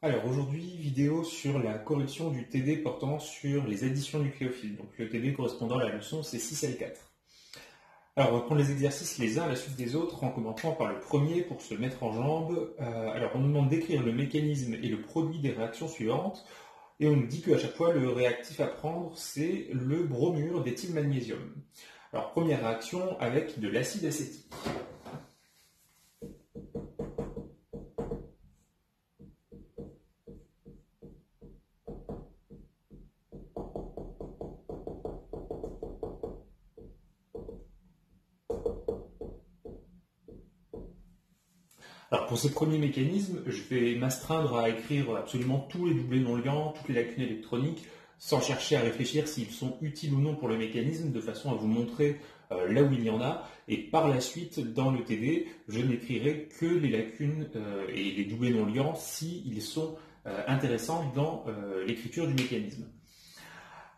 Alors aujourd'hui, vidéo sur la correction du TD portant sur les additions nucléophiles, donc le TD correspondant à la leçon C6L4. Alors on va prendre les exercices les uns à la suite des autres en commençant par le premier pour se mettre en jambe. Alors on nous demande d'écrire le mécanisme et le produit des réactions suivantes et on nous dit qu'à chaque fois le réactif à prendre c'est le bromure d'éthylmagnésium. Alors première réaction avec de l'acide acétique. Alors pour ces premiers mécanismes, je vais m'astreindre à écrire absolument tous les doublés non liants, toutes les lacunes électroniques, sans chercher à réfléchir s'ils sont utiles ou non pour le mécanisme, de façon à vous montrer là où il y en a. Et par la suite, dans le TD, je n'écrirai que les lacunes et les doublés non liants s'ils sont intéressants dans l'écriture du mécanisme.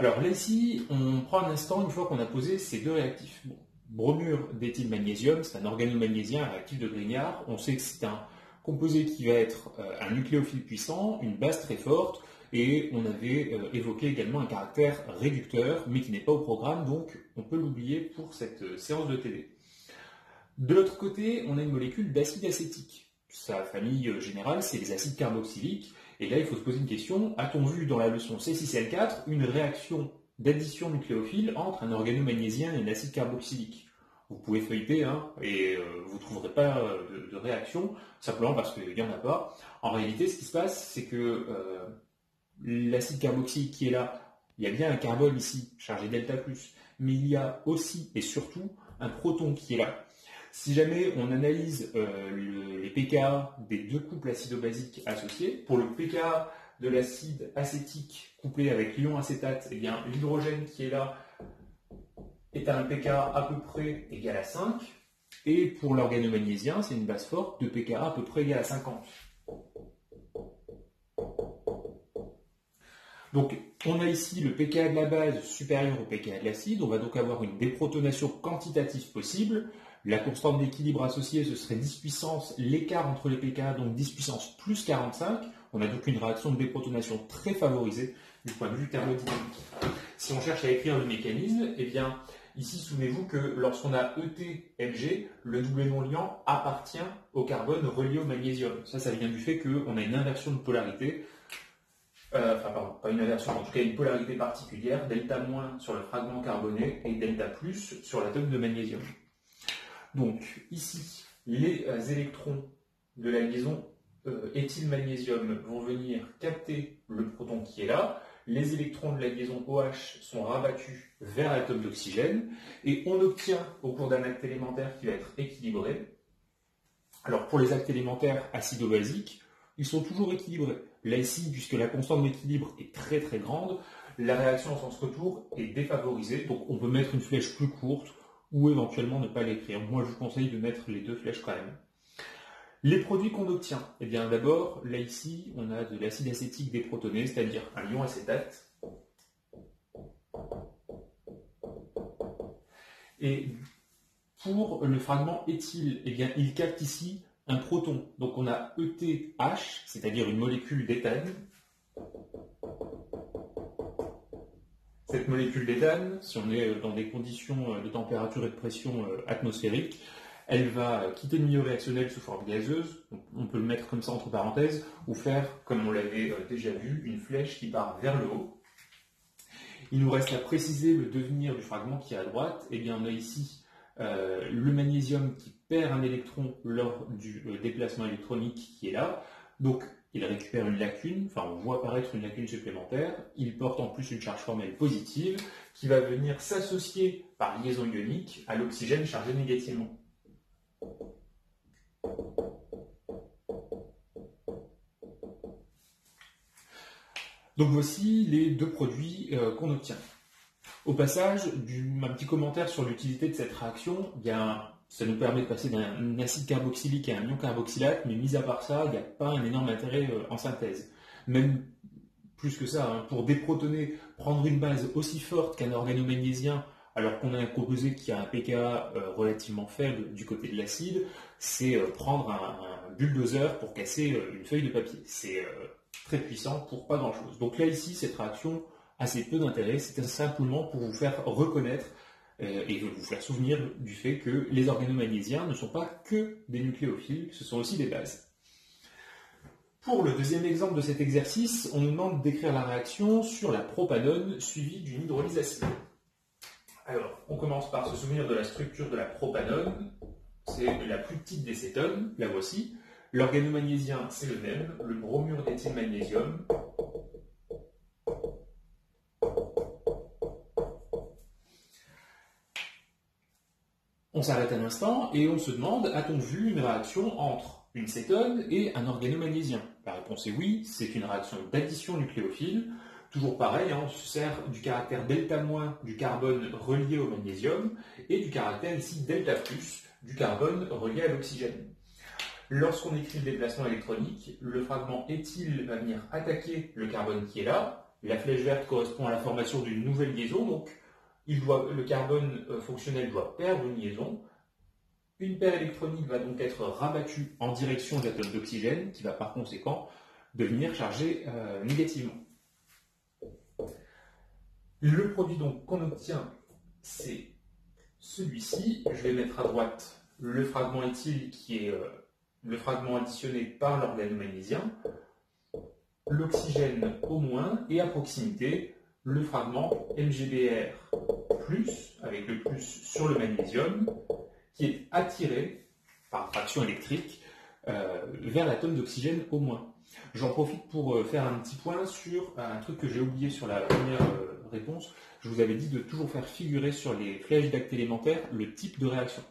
Alors là ici, on prend un instant une fois qu'on a posé ces deux réactifs. Bon, bromure d'éthylmagnésium, c'est un organomagnésien réactif de Grignard. On sait que c'est un composé qui va être un nucléophile puissant, une base très forte, et on avait évoqué également un caractère réducteur, mais qui n'est pas au programme, donc on peut l'oublier pour cette séance de TD. De l'autre côté, on a une molécule d'acide acétique. Sa famille générale, c'est les acides carboxyliques. Et là, il faut se poser une question. A-t-on vu dans la leçon C6L4 une réaction d'addition nucléophile entre un organomagnésien et un acide carboxylique? Vous pouvez feuilleter et vous ne trouverez pas de réaction, simplement parce qu'il n'y en a pas. En réalité, ce qui se passe, c'est que l'acide carboxylique qui est là, il y a bien un carbone ici, chargé delta+, mais il y a aussi et surtout un proton qui est là. Si jamais on analyse les pKa des deux couples acido-basiques associés, pour le pKa de l'acide acétique couplé avec l'ion acétate, eh bien l'hydrogène qui est là est à un pKa à peu près égal à 5, et pour l'organomagnésien, c'est une base forte de pKa à peu près égal à 50. Donc, on a ici le pKa de la base supérieur au pKa de l'acide. On va donc avoir une déprotonation quantitative possible. La constante d'équilibre associée, ce serait 10 puissance l'écart entre les pKa, donc 10 puissance plus 45. On a donc une réaction de déprotonation très favorisée du point de vue thermodynamique. Si on cherche à écrire le mécanisme, eh bien, ici, souvenez-vous que lorsqu'on a ET-Lg, le doublet non liant appartient au carbone relié au magnésium. Ça vient du fait qu'on a une inversion de polarité. Pardon, pas une inversion, en tout cas une polarité particulière, delta- sur le fragment carboné et delta+ sur l'atome de magnésium. Donc ici, les électrons de la liaison éthylmagnésium vont venir capter le proton qui est là, les électrons de la liaison OH sont rabattus vers l'atome d'oxygène, et on obtient au cours d'un acte élémentaire qui va être équilibré. Alors pour les actes élémentaires acido-basiques, ils sont toujours équilibrés. Là ici, puisque la constante d'équilibre est très très grande, la réaction en sens retour est défavorisée, donc on peut mettre une flèche plus courte ou éventuellement ne pas l'écrire. Moi je vous conseille de mettre les deux flèches quand même. Les produits qu'on obtient, eh bien d'abord, là ici, on a de l'acide acétique déprotoné, c'est-à-dire un ion acétate. Et pour le fragment éthyle, eh bien il capte ici un proton. Donc on a ETH, c'est-à-dire une molécule d'éthane. Cette molécule d'éthane, si on est dans des conditions de température et de pression atmosphérique, elle va quitter le milieu réactionnel sous forme gazeuse, on peut le mettre comme ça entre parenthèses, ou faire, comme on l'avait déjà vu, une flèche qui part vers le haut. Il nous reste à préciser le devenir du fragment qui est à droite. Eh bien, on a ici le magnésium qui perd un électron lors du déplacement électronique qui est là. Donc, il récupère une lacune, enfin on voit apparaître une lacune supplémentaire. Il porte en plus une charge formelle positive qui va venir s'associer par liaison ionique à l'oxygène chargé négativement. Donc voici les deux produits qu'on obtient. Au passage, un petit commentaire sur l'utilité de cette réaction, bien, ça nous permet de passer d'un acide carboxylique à un ion carboxylate, mais mis à part ça, il n'y a pas un énorme intérêt en synthèse. Même plus que ça, pour déprotoner, prendre une base aussi forte qu'un organomagnésien alors qu'on a un composé qui a un pKa relativement faible du côté de l'acide, c'est prendre un bulldozer pour casser une feuille de papier. C'est très puissant pour pas grand-chose. Donc là, ici, cette réaction a assez peu d'intérêt. C'était simplement pour vous faire reconnaître et vous faire souvenir du fait que les organomagnésiens ne sont pas que des nucléophiles, ce sont aussi des bases. Pour le deuxième exemple de cet exercice, on nous demande d'écrire la réaction sur la propanone suivie d'une hydrolyse acide. Alors, on commence par se souvenir de la structure de la propanone. C'est la plus petite des cétones, la voici. L'organomagnésiien, c'est le même, le bromure d'éthylmagnésium. On s'arrête un instant et on se demande, a-t-on vu une réaction entre une cétone et un organomagnésien? La réponse est oui, c'est une réaction d'addition nucléophile. Toujours pareil, on se sert du caractère delta- du carbone relié au magnésium et du caractère ici delta+, du carbone relié à l'oxygène. Lorsqu'on écrit le déplacement électronique, le fragment éthyle va venir attaquer le carbone qui est là. La flèche verte correspond à la formation d'une nouvelle liaison, donc le carbone fonctionnel doit perdre une liaison. Une paire électronique va donc être rabattue en direction de l'atome d'oxygène, qui va par conséquent devenir chargé négativement. Le produit donc qu'on obtient, c'est celui-ci. Je vais mettre à droite le fragment éthyle qui est le fragment additionné par l'organomagnésiien, l'oxygène au moins, et à proximité, le fragment MgBr+, avec le plus sur le magnésium, qui est attiré par traction électrique vers l'atome d'oxygène au moins. J'en profite pour faire un petit point sur un truc que j'ai oublié sur la première réponse. Je vous avais dit de toujours faire figurer sur les flèches d'actes élémentaires le type de réaction.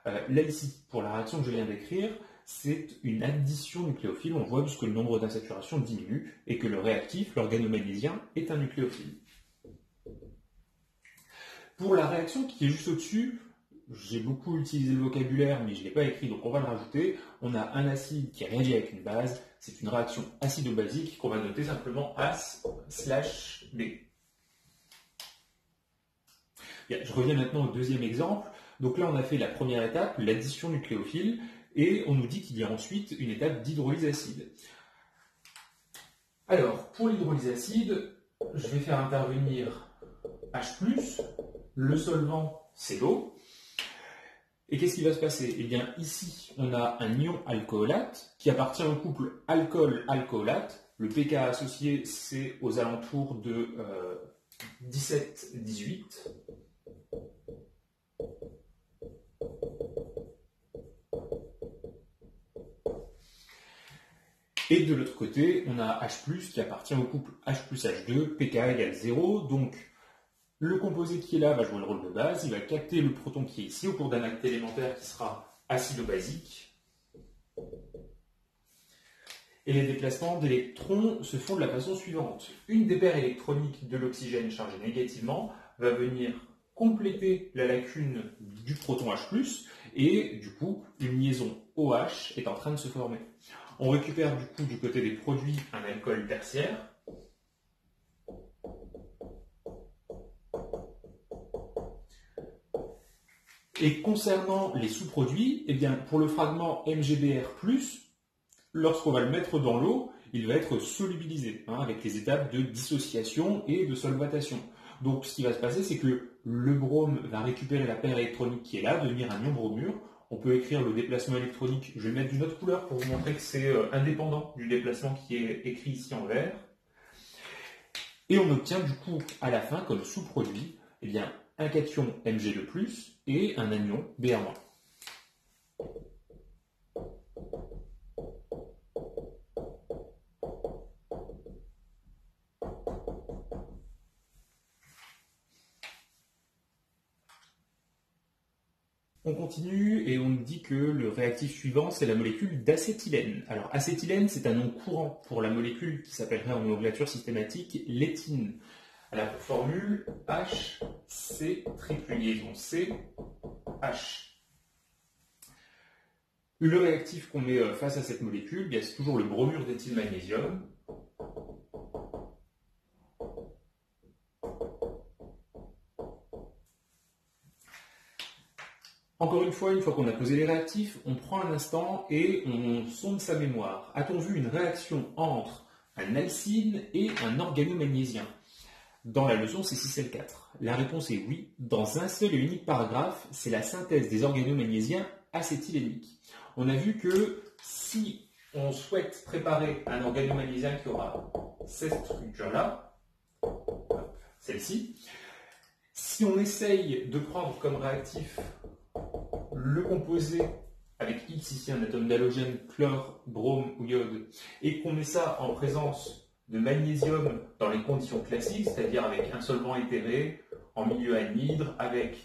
Là ici, pour la réaction que je viens d'écrire, c'est une addition nucléophile. On voit puisque le nombre d'insaturations diminue et que le réactif, l'organomagnésiien, est un nucléophile. Pour la réaction qui est juste au-dessus, j'ai beaucoup utilisé le vocabulaire, mais je ne l'ai pas écrit, donc on va le rajouter. On a un acide qui réagit avec une base. C'est une réaction acido-basique qu'on va noter simplement AS/B. Bien, je reviens maintenant au deuxième exemple. Donc là, on a fait la première étape, l'addition nucléophile, et on nous dit qu'il y a ensuite une étape d'hydrolyse acide. Alors, pour l'hydrolyse acide, je vais faire intervenir H+, le solvant, c'est l'eau. Et qu'est-ce qui va se passer? Eh bien, ici, on a un ion alcoolate qui appartient au couple alcool-alcoolate. Le pKa associé, c'est aux alentours de 17-18. Et de l'autre côté, on a H+, qui appartient au couple H+H2, pKa égale 0. Donc, le composé qui est là va jouer le rôle de base. Il va capter le proton qui est ici au cours d'un acte élémentaire qui sera acido-basique. Et les déplacements d'électrons se font de la façon suivante. Une des paires électroniques de l'oxygène chargée négativement va venir compléter la lacune du proton H+, et du coup, une liaison OH est en train de se former. On récupère du coup du côté des produits un alcool tertiaire. Et concernant les sous-produits, eh bien, pour le fragment MgBr+, lorsqu'on va le mettre dans l'eau, il va être solubilisé, avec les étapes de dissociation et de solvatation. Donc ce qui va se passer, c'est que le brome va récupérer la paire électronique qui est là, devenir un ion bromure. On peut écrire le déplacement électronique, je vais mettre d'une autre couleur pour vous montrer que c'est indépendant du déplacement qui est écrit ici en vert. Et on obtient du coup à la fin, comme sous-produit, eh bien, un cation Mg2+, et un anion Br-. On continue et on nous dit que le réactif suivant, c'est la molécule d'acétylène. Alors, acétylène, c'est un nom courant pour la molécule qui s'appellerait en nomenclature systématique l'éthine. À la formule HC triple liaison C H. Le réactif qu'on met face à cette molécule, c'est toujours le bromure d'éthylmagnésium. Encore une fois qu'on a posé les réactifs, on prend un instant et on sonde sa mémoire. A-t-on vu une réaction entre un alcine et un organomagnésien? Dans la leçon C6L4, la réponse est oui. Dans un seul et unique paragraphe, c'est la synthèse des organomagnésiens acétyléniques. On a vu que si on souhaite préparer un organomagnésien qui aura cette structure-là, celle-ci, si on essaye de prendre comme réactif le composé avec X, ici un atome d'halogène, chlore, brome ou iode, et qu'on met ça en présence de magnésium dans les conditions classiques, c'est-à-dire avec un solvant éthéré, en milieu anhydre, avec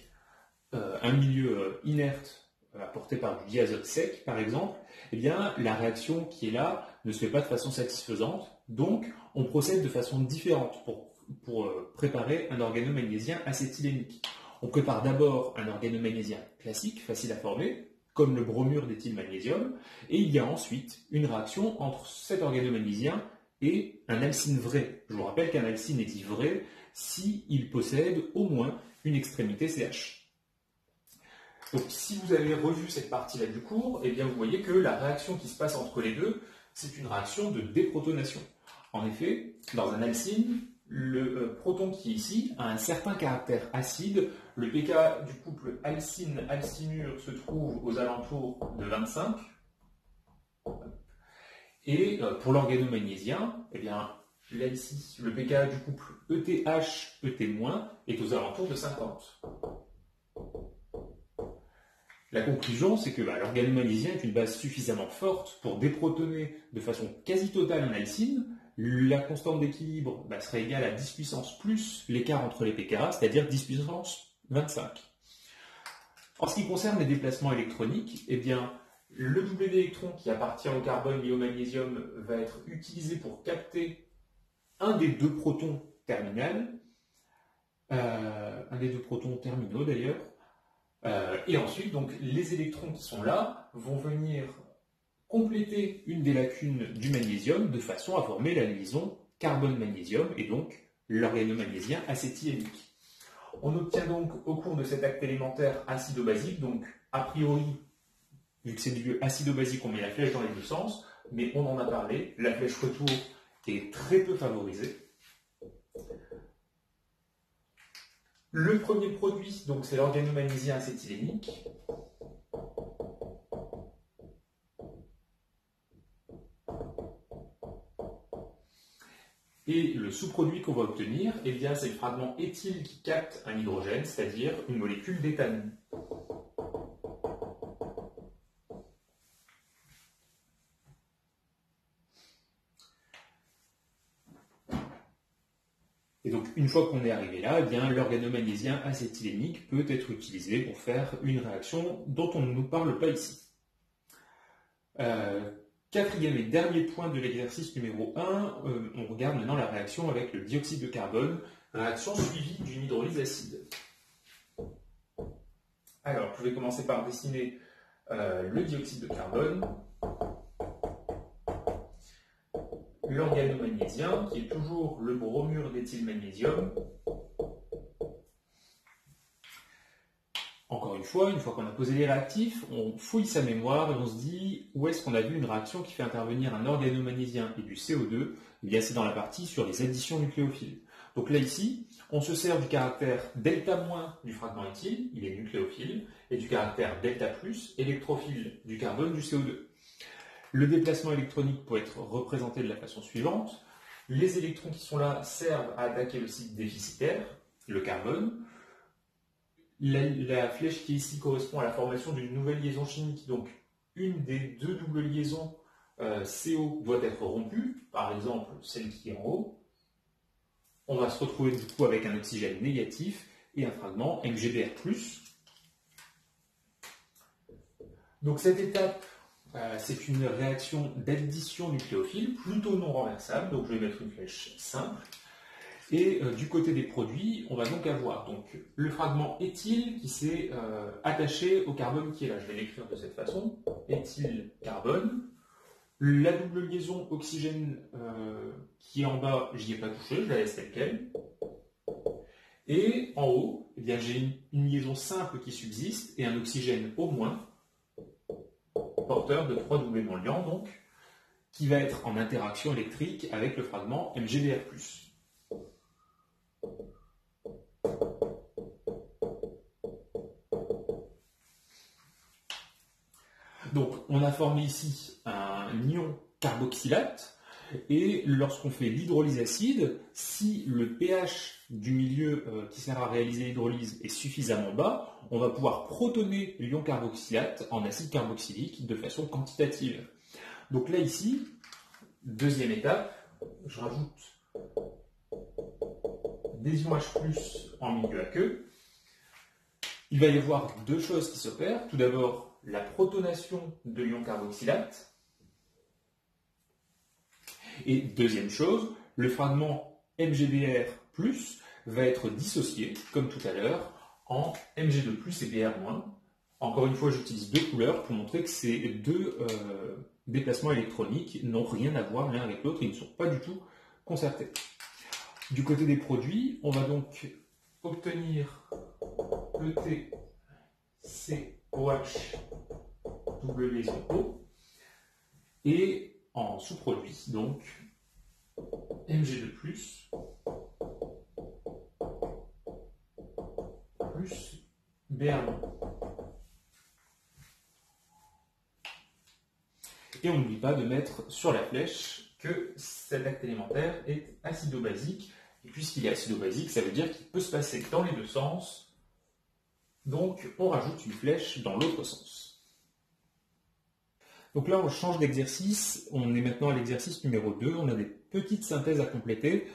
un milieu inerte apporté par du diazote sec, par exemple, eh bien, la réaction qui est là ne se fait pas de façon satisfaisante, donc on procède de façon différente pour préparer un organomagnésien acétylénique. On prépare d'abord un organomagnésien classique, facile à former, comme le bromure d'éthylmagnésium, et il y a ensuite une réaction entre cet organomagnésien et un alcine vrai. Je vous rappelle qu'un alcine est dit vrai s'il possède au moins une extrémité CH. Donc si vous avez revu cette partie-là du cours, eh bien vous voyez que la réaction qui se passe entre les deux, c'est une réaction de déprotonation. En effet, dans un alcine, le proton qui est ici a un certain caractère acide. Le pK du couple alcine-alcinure se trouve aux alentours de 25. Et pour l'organomagnésien, eh bien, là ici, le pK du couple ETH-ET- est aux alentours de 50. La conclusion, c'est que l'organomagnésien est une base suffisamment forte pour déprotoner de façon quasi totale un alcine. La constante d'équilibre serait égale à 10 puissance plus l'écart entre les pKa, c'est-à-dire 10 puissance 25. En ce qui concerne les déplacements électroniques, eh bien, le doublet d'électrons qui appartient au carbone et au magnésium va être utilisé pour capter un des deux protons terminaux, d'ailleurs. Et ensuite, donc, les électrons qui sont là vont venir compléter une des lacunes du magnésium de façon à former la liaison carbone-magnésium et donc l'organomagnésien acétylénique. On obtient donc au cours de cet acte élémentaire acido-basique, donc a priori, vu que c'est du lieu acido-basique, on met la flèche dans les deux sens, mais on en a parlé, la flèche retour est très peu favorisée. Le premier produit, donc, c'est l'organomagnésien acétylénique. Et le sous-produit qu'on va obtenir, eh bien, c'est le fragment éthyle qui capte un hydrogène, c'est-à-dire une molécule d'éthane. Et donc, une fois qu'on est arrivé là, eh bien, l'organomagnésien acétylénique peut être utilisé pour faire une réaction dont on ne nous parle pas ici. Quatrième et dernier point de l'exercice numéro 1, on regarde maintenant la réaction avec le dioxyde de carbone, réaction suivie d'une hydrolyse acide. Alors, je vais commencer par dessiner le dioxyde de carbone, l'organomagnésien, qui est toujours le bromure d'éthylmagnésium. Encore une fois qu'on a posé les réactifs, on fouille sa mémoire et on se dit où est-ce qu'on a vu une réaction qui fait intervenir un organomagnésien et du CO2. Eh bien, c'est dans la partie sur les additions nucléophiles. Donc là, ici, on se sert du caractère delta- du fragment éthyle, il est nucléophile, et du caractère delta+, électrophile du carbone du CO2. Le déplacement électronique peut être représenté de la façon suivante. Les électrons qui sont là servent à attaquer le site déficitaire, le carbone. La flèche qui est ici correspond à la formation d'une nouvelle liaison chimique. Donc, une des deux doubles liaisons CO doit être rompue, par exemple celle qui est en haut. On va se retrouver du coup avec un oxygène négatif et un fragment MgBr+. Donc cette étape, c'est une réaction d'addition nucléophile, plutôt non renversable, donc je vais mettre une flèche simple. Et du côté des produits, on va donc avoir le fragment éthyle qui s'est attaché au carbone qui est là. Je vais l'écrire de cette façon, éthyle-carbone. La double liaison oxygène qui est en bas, j'y ai pas touché, je la laisse telle quelle. Et en haut, eh bien, j'ai une liaison simple qui subsiste et un oxygène au moins, porteur de 3 doublements liants, donc, qui va être en interaction électrique avec le fragment MgBr+. Donc, on a formé ici un ion carboxylate, et lorsqu'on fait l'hydrolyse acide, si le pH du milieu qui sert à réaliser l'hydrolyse est suffisamment bas, on va pouvoir protoner l'ion carboxylate en acide carboxylique de façon quantitative. Donc là, ici, deuxième étape, je rajoute des ions H+, en milieu aqueux. Il va y avoir deux choses qui s'opèrent. Tout d'abord, la protonation de l'ion carboxylate. Et deuxième chose, le fragment MgBr+, va être dissocié, comme tout à l'heure, en Mg2+, et Br-. Encore une fois, j'utilise deux couleurs pour montrer que ces deux déplacements électroniques n'ont rien à voir l'un avec l'autre, ils ne sont pas du tout concertés. Du côté des produits, on va donc obtenir ETCOH double liaison O, et en sous-produit, donc Mg2+, plus Br-. Et on n'oublie pas de mettre sur la flèche que cet acte élémentaire est acido-basique. Et puisqu'il est acido-basique, ça veut dire qu'il peut se passer dans les deux sens. Donc on rajoute une flèche dans l'autre sens. Donc là, on change d'exercice. On est maintenant à l'exercice numéro 2. On a des petites synthèses à compléter.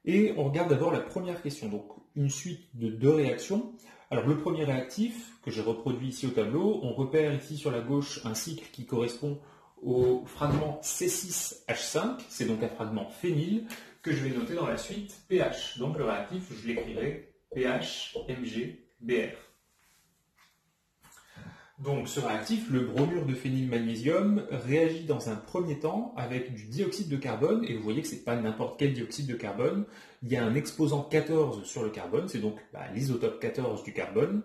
Et on regarde d'abord la première question. Donc une suite de deux réactions. Alors le premier réactif, que j'ai reproduit ici au tableau, on repère ici sur la gauche un cycle qui correspond au fragment C6H5, c'est donc un fragment phényl que je vais noter dans la suite pH. Donc le réactif, je l'écrirai PHMgBr. Donc ce réactif, le bromure de phénylmagnésium, réagit dans un premier temps avec du dioxyde de carbone, et vous voyez que ce n'est pas n'importe quel dioxyde de carbone, il y a un exposant 14 sur le carbone, c'est donc l'isotope 14 du carbone,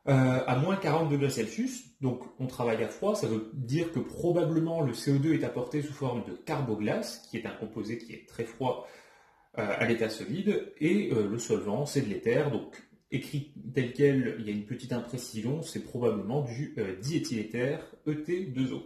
à moins 40 degrés Celsius, donc on travaille à froid, ça veut dire que probablement le CO2 est apporté sous forme de carboglace, qui est un composé qui est très froid à l'état solide, et le solvant c'est de l'éther, donc écrit tel quel, il y a une petite imprécision, c'est probablement du diéthyléther ET2O.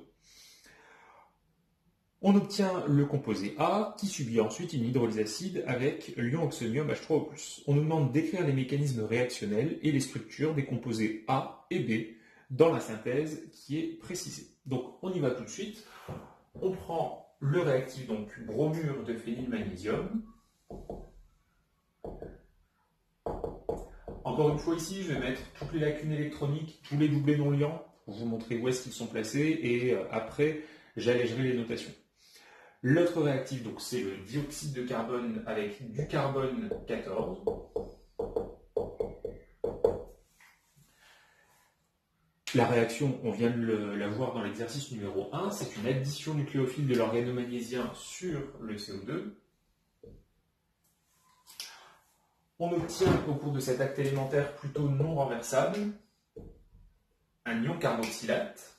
On obtient le composé A qui subit ensuite une hydrolyse acide avec l'ion oxonium H3O+. On nous demande d'écrire les mécanismes réactionnels et les structures des composés A et B dans la synthèse qui est précisée. Donc on y va tout de suite. On prend le réactif, donc bromure de phénylmagnésium. Encore une fois ici, je vais mettre toutes les lacunes électroniques, tous les doublés non liants pour vous montrer où est-ce qu'ils sont placés, et après j'allégerai les notations. L'autre réactif, donc, c'est le dioxyde de carbone avec du carbone 14. La réaction, on vient de la voir dans l'exercice numéro 1, c'est une addition nucléophile de l'organomagnésium sur le CO2. On obtient au cours de cet acte élémentaire plutôt non renversable un ion carboxylate.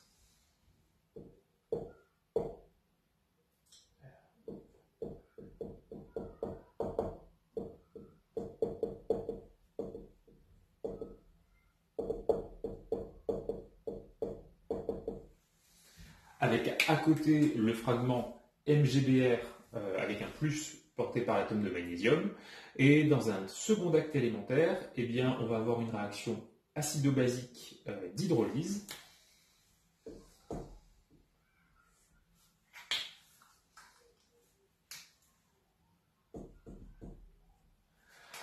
Avec à côté le fragment MgBr avec un plus porté par l'atome de magnésium. Et dans un second acte élémentaire, eh bien, on va avoir une réaction acido-basique d'hydrolyse.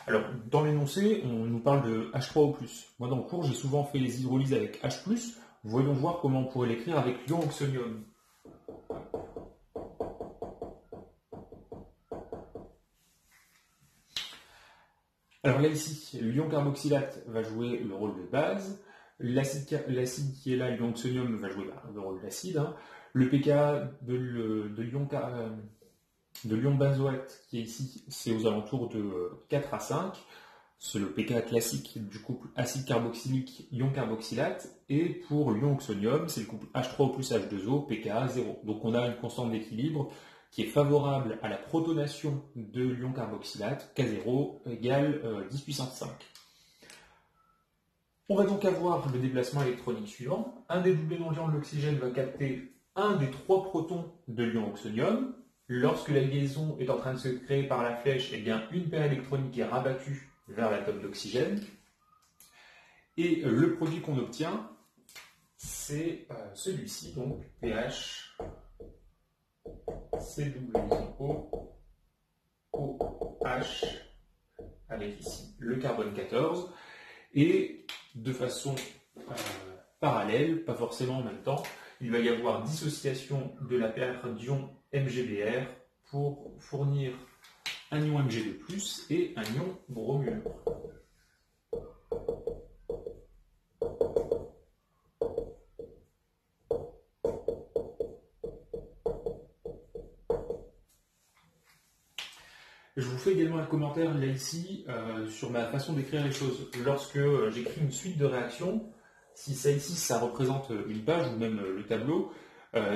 Alors, dans l'énoncé, on nous parle de H3O+. Moi, dans le cours, j'ai souvent fait les hydrolyses avec H+. Voyons voir comment on pourrait l'écrire avec l'ion oxonium. Alors là, ici, l'ion carboxylate va jouer le rôle de base. L'acide qui est là, l'ion oxonium, va jouer le rôle d'acide. Le pKa de l'ion benzoate qui est ici, c'est aux alentours de 4 à 5. c'est le pK classique du couple acide carboxylique, ion carboxylate, et pour l'ion oxonium, c'est le couple H3O plus H2O, pKa 0. Donc on a une constante d'équilibre qui est favorable à la protonation de l'ion carboxylate, K0 égale 10 puissance 5. On va donc avoir le déplacement électronique suivant. Un des doublés non-liants de l'oxygène va capter un des 3 protons de l'ion oxonium. Lorsque la liaison est en train de se créer par la flèche, eh bien, une paire électronique est rabattue vers l'atome d'oxygène. Et le produit qu'on obtient, c'est celui-ci, donc pH, C double liaison O, OH, avec ici le carbone 14. Et de façon parallèle, pas forcément en même temps, il va y avoir dissociation de la paire d'ions MgBr pour fournir un ion Mg2+, et un ion bromure. Je vous fais également un commentaire là ici sur ma façon d'écrire les choses. Lorsque j'écris une suite de réactions, si ça ici ça représente une page ou même le tableau,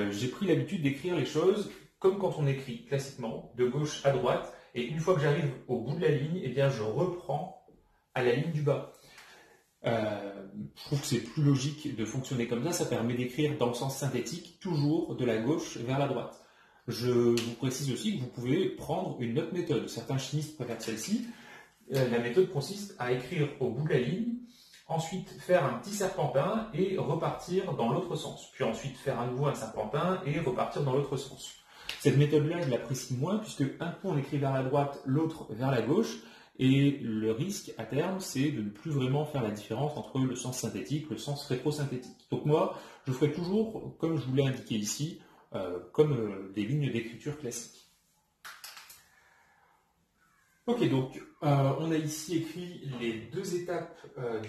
j'ai pris l'habitude d'écrire les choses comme quand on écrit classiquement, de gauche à droite, et une fois que j'arrive au bout de la ligne, eh bien je reprends à la ligne du bas. Je trouve que c'est plus logique de fonctionner comme ça permet d'écrire dans le sens synthétique, toujours de la gauche vers la droite. Je vous précise aussi que vous pouvez prendre une autre méthode. Certains chimistes préfèrent celle-ci. La méthode consiste à écrire au bout de la ligne, ensuite faire un petit serpentin et repartir dans l'autre sens. Puis ensuite faire à nouveau un serpentin et repartir dans l'autre sens. Cette méthode-là, je l'apprécie moins puisque un coup on écrit vers la droite, l'autre vers la gauche. Et le risque à terme, c'est de ne plus vraiment faire la différence entre le sens synthétique et le sens rétrosynthétique. Donc moi, je ferai toujours, comme je vous l'ai indiqué ici, comme des lignes d'écriture classiques. Ok, donc on a ici écrit les 2 étapes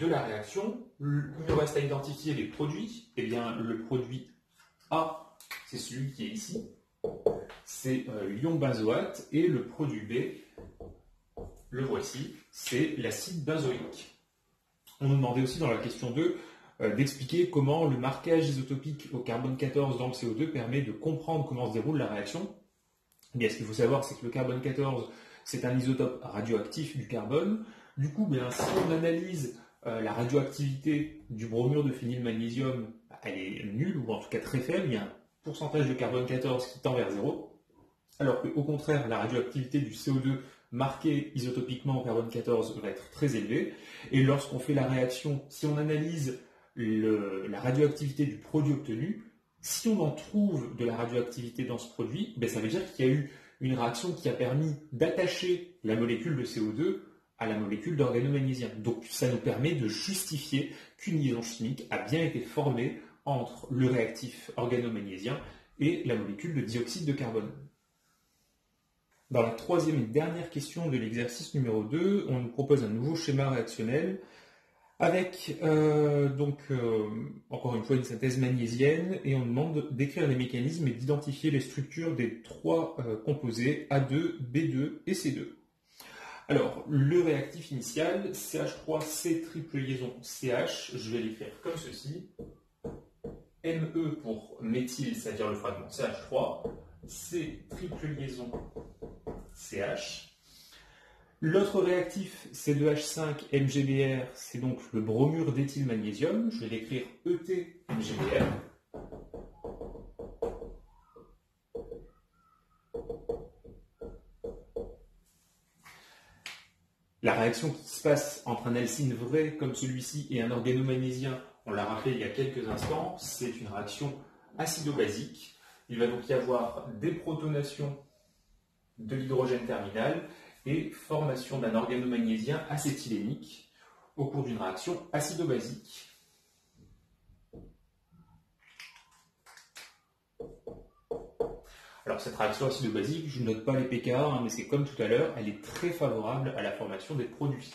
de la réaction. Il nous reste à identifier les produits. Eh bien, le produit A, c'est celui qui est ici. C'est l'ion benzoate. Et le produit B, le voici, c'est l'acide benzoïque. On nous demandait aussi dans la question 2 d'expliquer comment le marquage isotopique au carbone 14 dans le CO2 permet de comprendre comment se déroule la réaction. Eh bien, ce qu'il faut savoir, c'est que le carbone 14, c'est un isotope radioactif du carbone. Du coup, bien, si on analyse la radioactivité du bromure de phénylmagnésium, elle est nulle, ou en tout cas très faible. Il y a un pourcentage de carbone 14 qui tend vers 0. Alors qu'au contraire, la radioactivité du CO2 marquée isotopiquement au carbone 14 va être très élevée. Et lorsqu'on fait la réaction, si on analyse la radioactivité du produit obtenu, si on en trouve de la radioactivité dans ce produit, ben ça veut dire qu'il y a eu une réaction qui a permis d'attacher la molécule de CO2 à la molécule d'organomagnésium. Donc ça nous permet de justifier qu'une liaison chimique a bien été formée entre le réactif organomagnésien et la molécule de dioxyde de carbone. Dans la troisième et dernière question de l'exercice numéro 2, on nous propose un nouveau schéma réactionnel avec encore une fois une synthèse magnésienne et on demande d'écrire les mécanismes et d'identifier les structures des 3 composés A2, B2 et C2. Alors, le réactif initial, CH3C triple liaison CH, je vais l'écrire comme ceci. Me pour méthyle, c'est-à-dire le fragment CH3, C triple liaison CH. L'autre réactif, C2H5 MgBr, c'est donc le bromure d'éthylmagnésium. Je vais l'écrire ET-MgBr. La réaction qui se passe entre un alcyne vrai comme celui-ci et un organomagnésiien, on l'a rappelé il y a quelques instants, c'est une réaction acido-basique. Il va donc y avoir déprotonation de l'hydrogène terminal et formation d'un organomagnésien acétylénique au cours d'une réaction acido-basique. Alors cette réaction acido-basique, je ne note pas les pKa, mais c'est comme tout à l'heure, elle est très favorable à la formation des produits.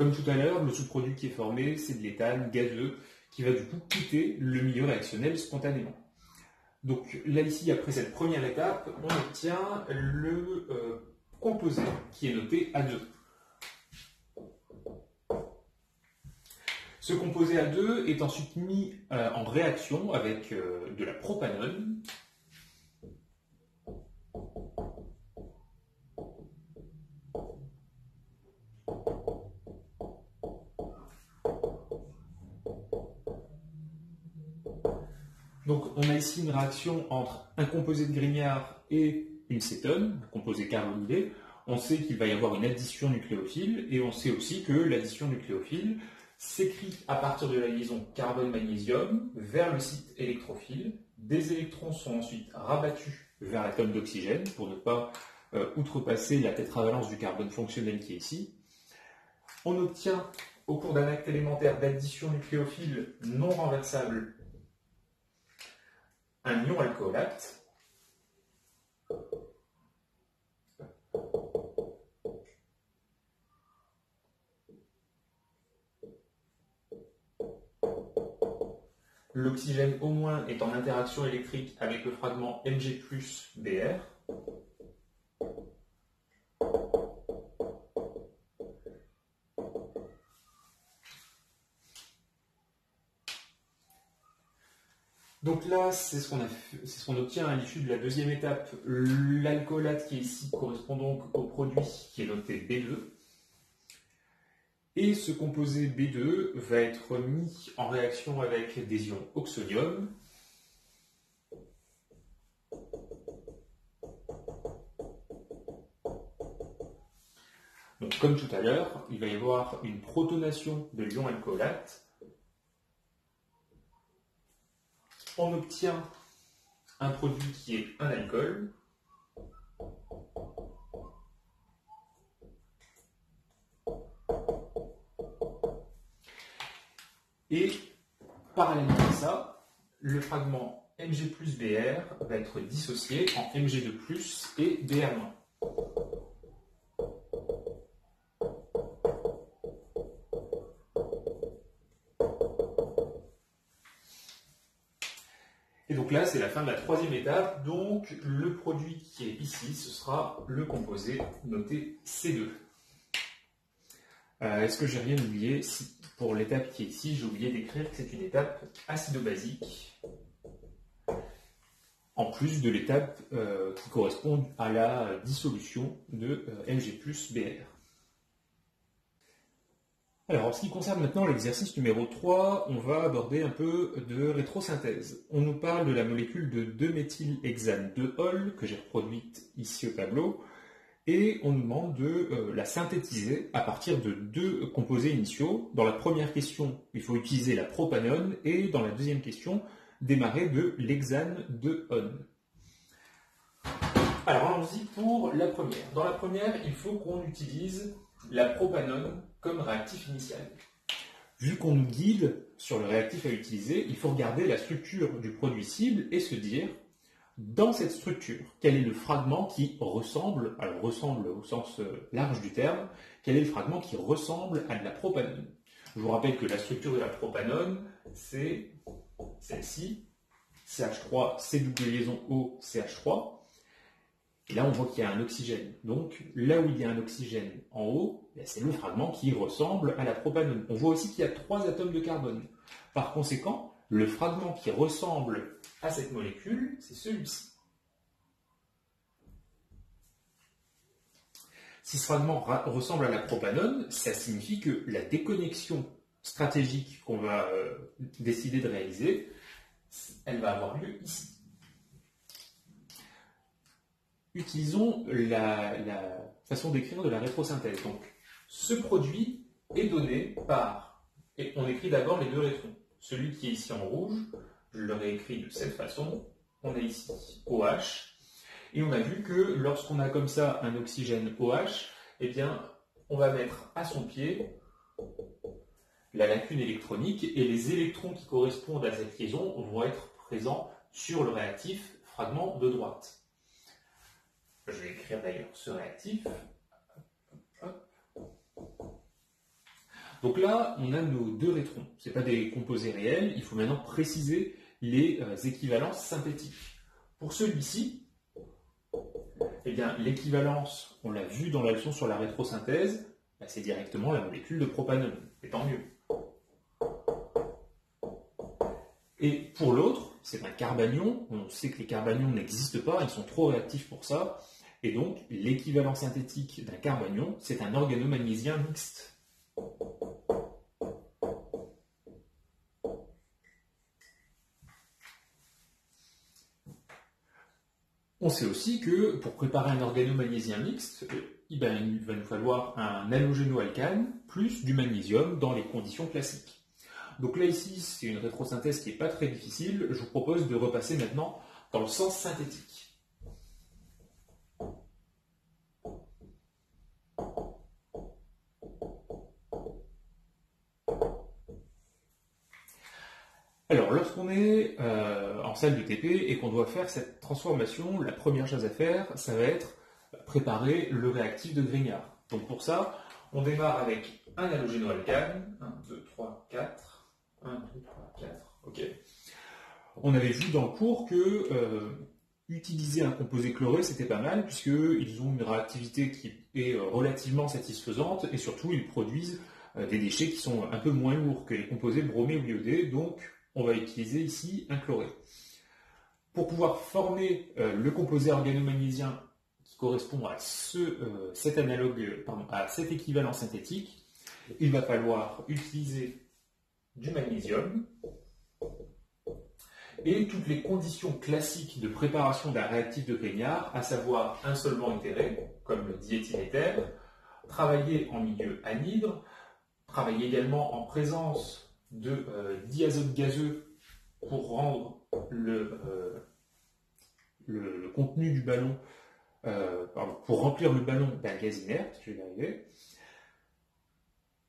Comme tout à l'heure, le sous-produit qui est formé, c'est de l'éthane gazeux qui va du coup quitter le milieu réactionnel spontanément. Donc là, ici, après cette première étape, on obtient le composé qui est noté A2. Ce composé A2 est ensuite mis en réaction avec de la propanone. Donc on a ici une réaction entre un composé de Grignard et une cétone, un composé carbonylé. On sait qu'il va y avoir une addition nucléophile et on sait aussi que l'addition nucléophile s'écrit à partir de la liaison carbone-magnésium vers le site électrophile. Des électrons sont ensuite rabattus vers l'atome d'oxygène pour ne pas outrepasser la tétravalence du carbone fonctionnel qui est ici. On obtient au cours d'un acte élémentaire d'addition nucléophile non renversable un ion alcoolate. L'oxygène au moins est en interaction électrique avec le fragment Mg plus Br. Donc là, c'est ce qu'on obtient à l'issue de la deuxième étape. L'alcoolate qui est ici correspond donc au produit qui est noté B2. Et ce composé B2 va être mis en réaction avec des ions oxonium. Donc, comme tout à l'heure, il va y avoir une protonation de l'ion alcoolate. On obtient un produit qui est un alcool. Et parallèlement à ça, le fragment Mg plus Br va être dissocié en Mg2 plus et Br-. Et donc là, c'est la fin de la troisième étape. Donc le produit qui est ici, ce sera le composé noté C2. Est-ce que j'ai rien oublié? Pour l'étape qui est ici, j'ai oublié d'écrire que c'est une étape acido-basique, en plus de l'étape qui correspond à la dissolution de Mg plus Br. Alors, en ce qui concerne maintenant l'exercice numéro 3, on va aborder un peu de rétrosynthèse. On nous parle de la molécule de 2-méthylhexane 2-ol, que j'ai reproduite ici au tableau, et on nous demande de la synthétiser à partir de deux composés initiaux. Dans la première question, il faut utiliser la propanone, et dans la deuxième question, démarrer de l'hexane 2-on. Alors, allons-y pour la première. Dans la première, il faut qu'on utilise la propanone comme réactif initial. Vu qu'on nous guide sur le réactif à utiliser, il faut regarder la structure du produit cible et se dire, dans cette structure, quel est le fragment qui ressemble, alors ressemble au sens large du terme, quel est le fragment qui ressemble à de la propanone. Je vous rappelle que la structure de la propanone, c'est celle-ci, CH3, C double liaison O, CH3. Et là, on voit qu'il y a un oxygène. Donc, là où il y a un oxygène en haut, c'est le fragment qui ressemble à la propanone. On voit aussi qu'il y a 3 atomes de carbone. Par conséquent, le fragment qui ressemble à cette molécule, c'est celui-ci. Si ce fragment ressemble à la propanone, ça signifie que la déconnexion stratégique qu'on va décider de réaliser, elle va avoir lieu ici. Utilisons la façon d'écrire de la rétrosynthèse. Donc, ce produit est donné par, et on écrit d'abord les deux électrons. Celui qui est ici en rouge, je le réécris de cette façon. On a ici OH, et on a vu que lorsqu'on a comme ça un oxygène OH, eh bien, on va mettre à son pied la lacune électronique, et les électrons qui correspondent à cette liaison vont être présents sur le réactif fragment de droite. Je vais écrire d'ailleurs ce réactif. Donc là, on a nos deux rétrons. Ce n'est pas des composés réels, il faut maintenant préciser les équivalences synthétiques. Pour celui-ci, eh bien, l'équivalence, on l'a vu dans la leçon sur la rétrosynthèse, bah, c'est directement la molécule de propanone, et tant mieux. Et pour l'autre, c'est un carbanion, on sait que les carbanions n'existent pas, ils sont trop réactifs pour ça, et donc l'équivalent synthétique d'un carbanion, c'est un organomagnésiens mixte. On sait aussi que pour préparer un organomagnésiens mixte, il va nous falloir un halogénoalcane plus du magnésium dans les conditions classiques. Donc là ici, c'est une rétrosynthèse qui n'est pas très difficile. Je vous propose de repasser maintenant dans le sens synthétique. Alors, lorsqu'on est en salle de TP et qu'on doit faire cette transformation, la première chose à faire, ça va être préparer le réactif de Grignard. Donc pour ça, on démarre avec un halogénoalcane. 1, 2, 3, 4. 1, 2, 3, 4. Ok. On avait vu dans le cours que utiliser un composé chloré, c'était pas mal, puisqu'ils ont une réactivité qui est relativement satisfaisante, et surtout, ils produisent des déchets qui sont un peu moins lourds que les composés bromés ou iodés, donc on va utiliser ici un chloré. Pour pouvoir former le composé organomagnésien qui correspond à cet équivalent synthétique, il va falloir utiliser du magnésium et toutes les conditions classiques de préparation d'un réactif de Grignard, à savoir un solvant éthéré, comme le diéthyléther, travailler en milieu anhydre, travailler également en présence de diazote gazeux pour rendre le contenu du ballon, pour remplir le ballon d'un gaz inerte, je vais y arriver.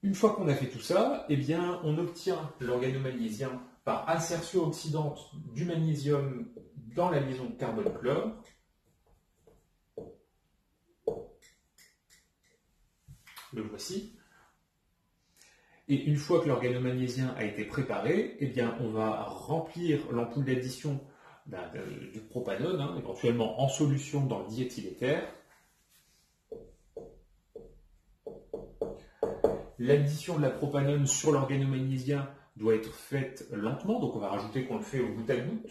Une fois qu'on a fait tout ça, eh bien, on obtient l'organomagnésiens par insertion oxydante du magnésium dans la liaison carbone-chlore. Le voici. Et une fois que l'organomagnésiens a été préparé, eh bien, on va remplir l'ampoule d'addition du propanone, éventuellement en solution dans le diéthyléther. L'addition de la propanone sur l'organomagnésiens doit être faite lentement, donc on va rajouter qu'on le fait au goutte à goutte.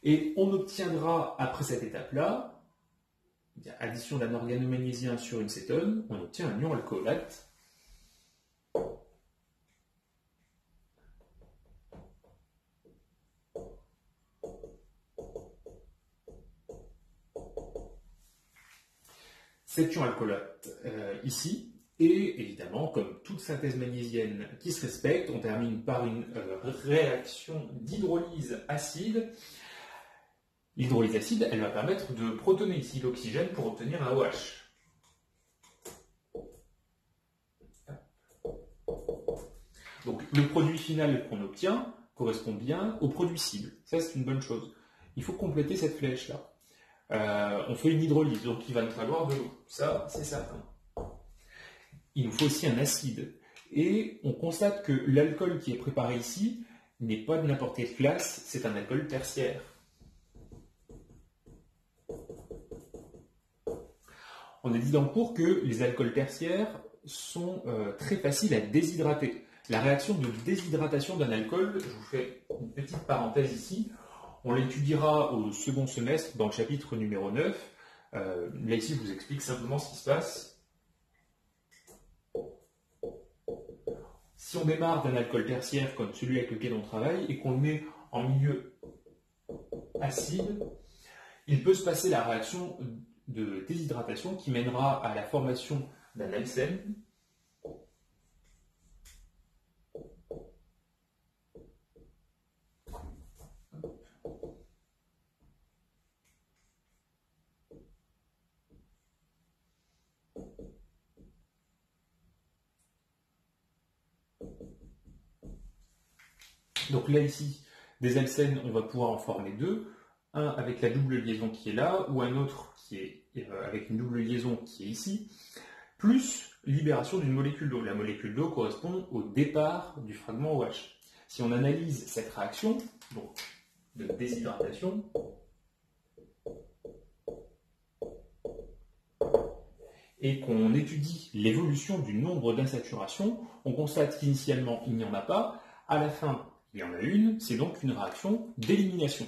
Et on obtiendra, après cette étape-là, addition d'un organomagnésiens sur une cétone, on obtient un ion alcoolate. Cet ion alcoolate ici, et évidemment, comme toute synthèse magnésienne qui se respecte, on termine par une réaction d'hydrolyse acide. L'hydrolyse acide, elle va permettre de protoner ici l'oxygène pour obtenir un OH. Donc le produit final qu'on obtient correspond bien au produit cible. Ça, c'est une bonne chose. Il faut compléter cette flèche-là. On fait une hydrolyse, donc il va nous falloir de l'eau. Ça, c'est certain. Il nous faut aussi un acide. Et on constate que l'alcool qui est préparé ici n'est pas de n'importe quelle classe, c'est un alcool tertiaire. On a dit dans le cours que les alcools tertiaires sont très faciles à déshydrater. La réaction de déshydratation d'un alcool, je vous fais une petite parenthèse ici, on l'étudiera au second semestre dans le chapitre numéro 9. Là ici, je vous explique simplement ce qui se passe. Si on démarre d'un alcool tertiaire comme celui avec lequel on travaille et qu'on le met en milieu acide, il peut se passer la réaction de déshydratation qui mènera à la formation d'un alcène. Donc là ici, des alcènes, on va pouvoir en former deux. Un avec la double liaison qui est là, ou un autre qui est avec une double liaison qui est ici. plus libération d'une molécule d'eau. La molécule d'eau correspond au départ du fragment OH. Si on analyse cette réaction, donc de déshydratation, et qu'on étudie l'évolution du nombre d'insaturations, on constate qu'initialement il n'y en a pas, à la fin il y en a une, c'est donc une réaction d'élimination.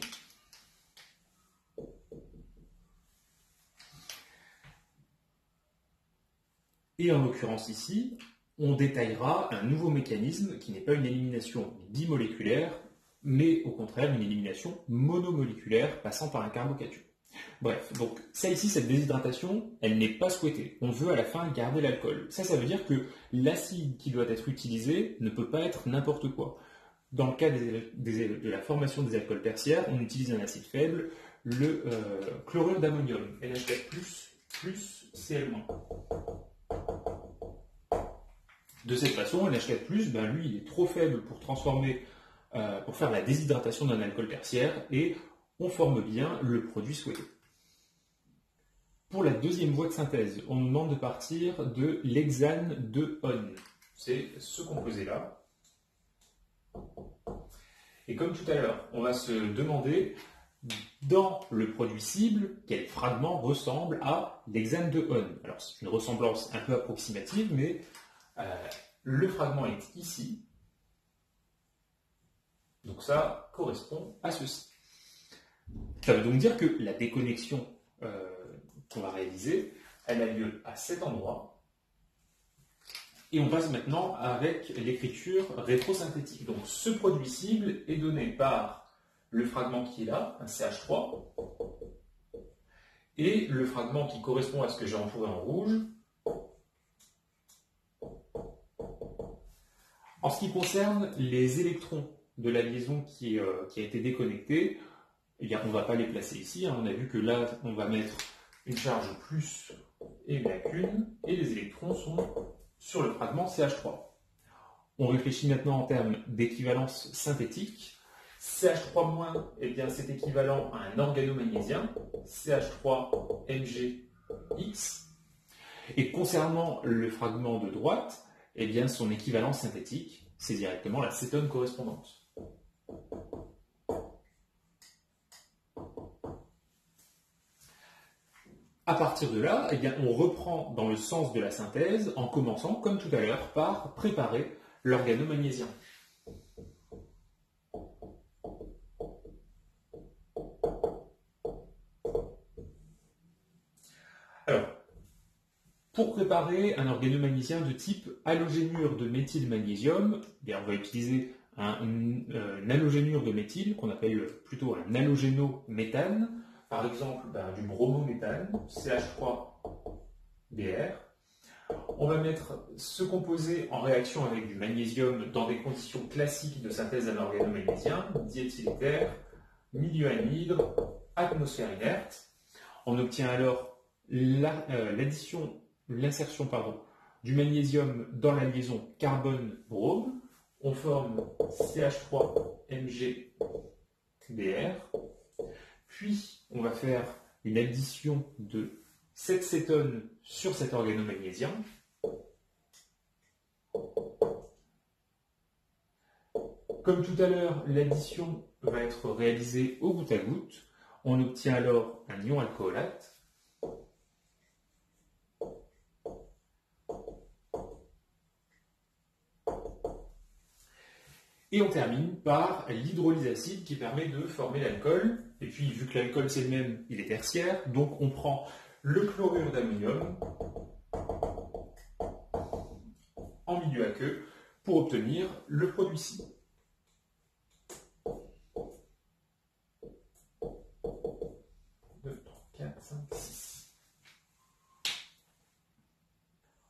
Et en l'occurrence ici, on détaillera un nouveau mécanisme qui n'est pas une élimination bimoléculaire, mais au contraire une élimination monomoléculaire passant par un carbocation. Bref, donc ça ici, cette déshydratation, elle n'est pas souhaitée. On veut à la fin garder l'alcool. Ça veut dire que l'acide qui doit être utilisé ne peut pas être n'importe quoi. Dans le cas de la formation des alcools tertiaires, on utilise un acide faible, le chlorure d'ammonium, NH4+, plus Cl-. De cette façon, NH4+, ben lui, il est trop faible pour transformer, pour faire la déshydratation d'un alcool tertiaire, et on forme bien le produit souhaité. Pour la deuxième voie de synthèse, on nous demande de partir de l'hexane de Hon. C'est ce composé-là. Et comme tout à l'heure, on va se demander, dans le produit cible, quel fragment ressemble à l'hexane de Hon. Alors c'est une ressemblance un peu approximative, mais le fragment est ici. Donc ça correspond à ceci. Ça veut donc dire que la déconnexion qu'on va réaliser, elle a lieu à cet endroit. Et on passe maintenant avec l'écriture rétrosynthétique. Donc ce produit cible est donné par le fragment qui est là, un CH3, et le fragment qui correspond à ce que j'ai entouré en rouge. En ce qui concerne les électrons de la liaison qui a été déconnectée, eh bien, on ne va pas les placer ici. On a vu que là, on va mettre une charge plus et une lacune, et les électrons sont sur le fragment CH3. On réfléchit maintenant en termes d'équivalence synthétique. CH3-, eh bien, c'est équivalent à un organomagnésium, CH3MgX. Et concernant le fragment de droite, eh bien, son équivalent synthétique, c'est directement la cétone correspondante. À partir de là, eh bien, on reprend dans le sens de la synthèse en commençant, comme tout à l'heure, par préparer l'organomagnésium. Alors, pour préparer un organomagnésium de type halogénure de méthylmagnésium, eh bien, on va utiliser un halogénure de méthyle qu'on appelle plutôt un halogénométhane. Par exemple, du bromométhane, CH3Br. On va mettre ce composé en réaction avec du magnésium dans des conditions classiques de synthèse d'un organomagnésium, diéthyléther, milieu anhydre, atmosphère inerte. On obtient alors l'insertion du magnésium dans la liaison carbone-brome. On forme CH3MgBr. Puis, on va faire une addition de cette cétone sur cet organomagnésium. Comme tout à l'heure, l'addition va être réalisée au goutte à goutte. On obtient alors un ion alcoolate. Et on termine par l'hydrolyse acide qui permet de former l'alcool. Et puis, vu que l'alcool c'est le même, il est tertiaire, donc on prend le chlorure d'ammonium en milieu aqueux pour obtenir le produit cible.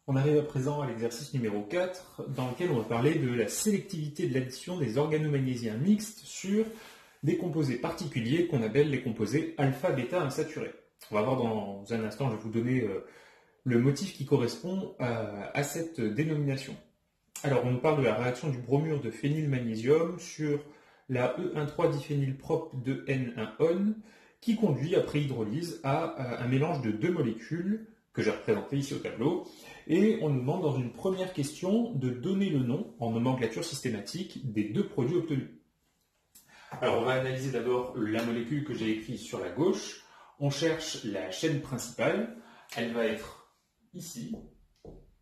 On arrive à présent à l'exercice numéro 4, dans lequel on va parler de la sélectivité de l'addition des organomagnésiens mixtes sur des composés particuliers qu'on appelle les composés alpha-bêta insaturés. On va voir dans un instant, je vais vous donner le motif qui correspond à cette dénomination. Alors, on nous parle de la réaction du bromure de phénylmagnésium sur la E13-diphénylprop de N1-on qui conduit, après hydrolyse, à un mélange de deux molécules, que j'ai représenté ici au tableau. Et on nous demande dans une première question de donner le nom en nomenclature systématique des deux produits obtenus. Alors on va analyser d'abord la molécule que j'ai écrite sur la gauche. On cherche la chaîne principale. Elle va être ici.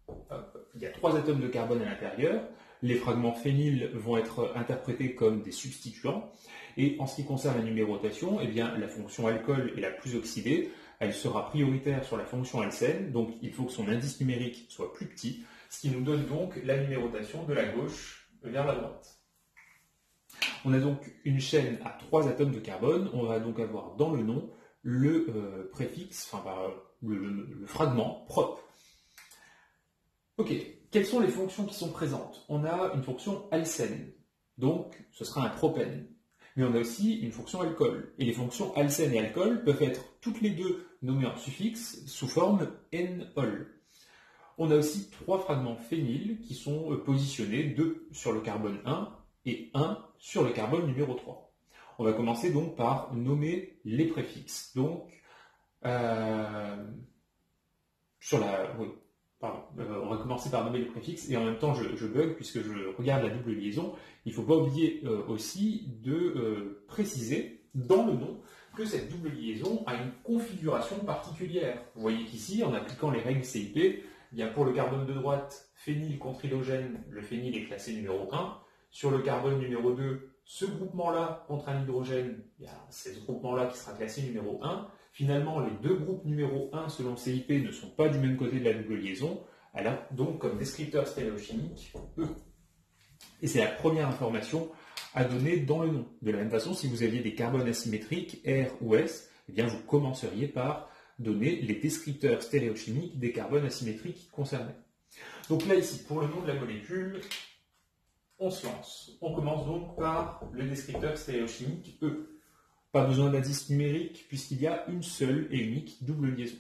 Hop. Il y a 3 atomes de carbone à l'intérieur. Les fragments phényl vont être interprétés comme des substituants. Et en ce qui concerne la numérotation, eh bien, la fonction alcool est la plus oxydée. Elle sera prioritaire sur la fonction alcène, donc il faut que son indice numérique soit plus petit, ce qui nous donne donc la numérotation de la gauche vers la droite. On a donc une chaîne à 3 atomes de carbone. On va donc avoir dans le nom le préfixe, le fragment prop. Ok, quelles sont les fonctions qui sont présentes? On a une fonction alcène, donc ce sera un propène. Mais on a aussi une fonction alcool. Et les fonctions alcène et alcool peuvent être toutes les deux nommées en suffixe sous forme N-ol. On a aussi 3 fragments phényl qui sont positionnés 2 sur le carbone 1 et 1 sur le carbone numéro 3. On va commencer donc par nommer les préfixes. Donc, on va commencer par nommer les préfixes et en même temps je bug puisque je regarde la double liaison. Il ne faut pas oublier aussi de préciser dans le nom que cette double liaison a une configuration particulière. Vous voyez qu'ici, en appliquant les règles CIP, eh bien pour le carbone de droite, phényl contre hydrogène, le phényl est classé numéro 1. Sur le carbone numéro 2, ce groupement-là contre un hydrogène, c'est ce groupement-là qui sera classé numéro 1. Finalement, les deux groupes numéro 1 selon CIP ne sont pas du même côté de la double liaison. Elle a donc comme descripteur stéréochimique E. Et c'est la première information à donner dans le nom. De la même façon, si vous aviez des carbones asymétriques, R ou S, eh bien vous commenceriez par donner les descripteurs stéréochimiques des carbones asymétriques concernés. Donc là, ici, pour le nom de la molécule, on se lance. On commence donc par le descripteur stéréochimique E. Pas besoin d'indice numérique puisqu'il y a une seule et unique double liaison.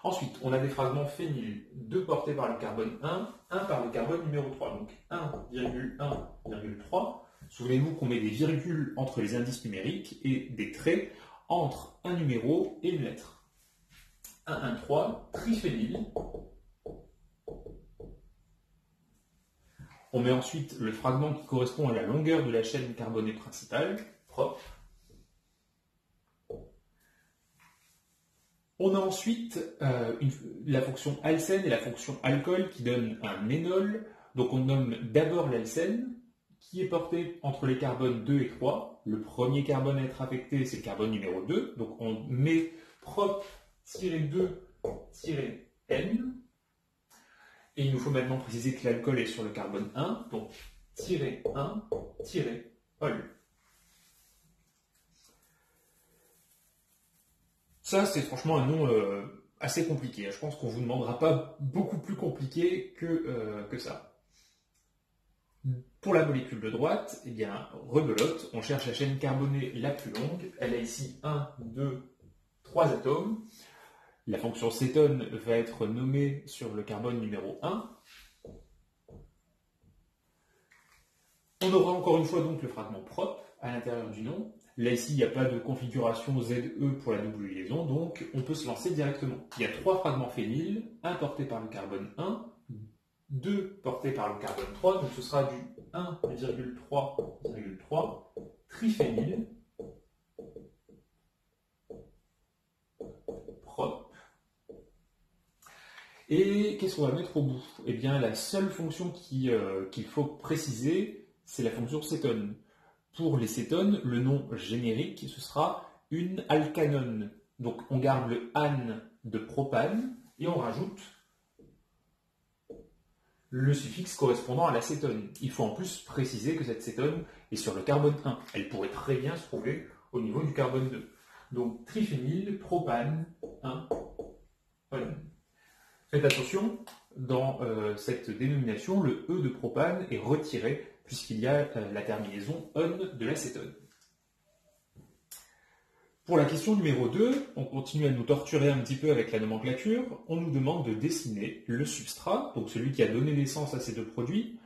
Ensuite, on a des fragments phényl, 2 portés par le carbone 1, 1 par le carbone numéro 3. Donc 1,1,3. Souvenez-vous qu'on met des virgules entre les indices numériques et des traits entre un numéro et une lettre. 1,1,3, triphényl. On met ensuite le fragment qui correspond à la longueur de la chaîne carbonée principale, prop. On a ensuite la fonction alcène et la fonction alcool qui donnent un énol. Donc on nomme d'abord l'alcène qui est porté entre les carbones 2 et 3. Le premier carbone à être affecté, c'est le carbone numéro 2. Donc on met prop-2-N. Et il nous faut maintenant préciser que l'alcool est sur le carbone 1. Donc -1-ol. Ça, c'est franchement un nom assez compliqué. Je pense qu'on ne vous demandera pas beaucoup plus compliqué que ça. Pour la molécule de droite, eh bien, rebelote, on cherche la chaîne carbonée la plus longue. Elle a ici 1, 2, 3 atomes. La fonction cétone va être nommée sur le carbone numéro 1. On aura encore une fois donc le fragment propre à l'intérieur du nom. Là, ici, il n'y a pas de configuration ZE pour la double liaison, donc on peut se lancer directement. Il y a 3 fragments phényl, 1 porté par le carbone 1, 2 portés par le carbone 3, donc ce sera du 1,3,3 triphényl propre. Et qu'est-ce qu'on va mettre au bout? Eh bien, la seule fonction qu'il faut préciser, c'est la fonction cétone. Pour les cétones, le nom générique, ce sera une alcanone. Donc on garde le -ane de propane et on rajoute le suffixe correspondant à la cétone. Il faut en plus préciser que cette cétone est sur le carbone 1. Elle pourrait très bien se trouver au niveau du carbone 2. Donc triphényl, propane, 1, on. Faites attention, dans cette dénomination, le E de propane est retiré puisqu'il y a la terminaison on de l'acétone. Pour la question numéro 2, on continue à nous torturer un petit peu avec la nomenclature. On nous demande de dessiner le substrat, donc celui qui a donné naissance à ces deux produits,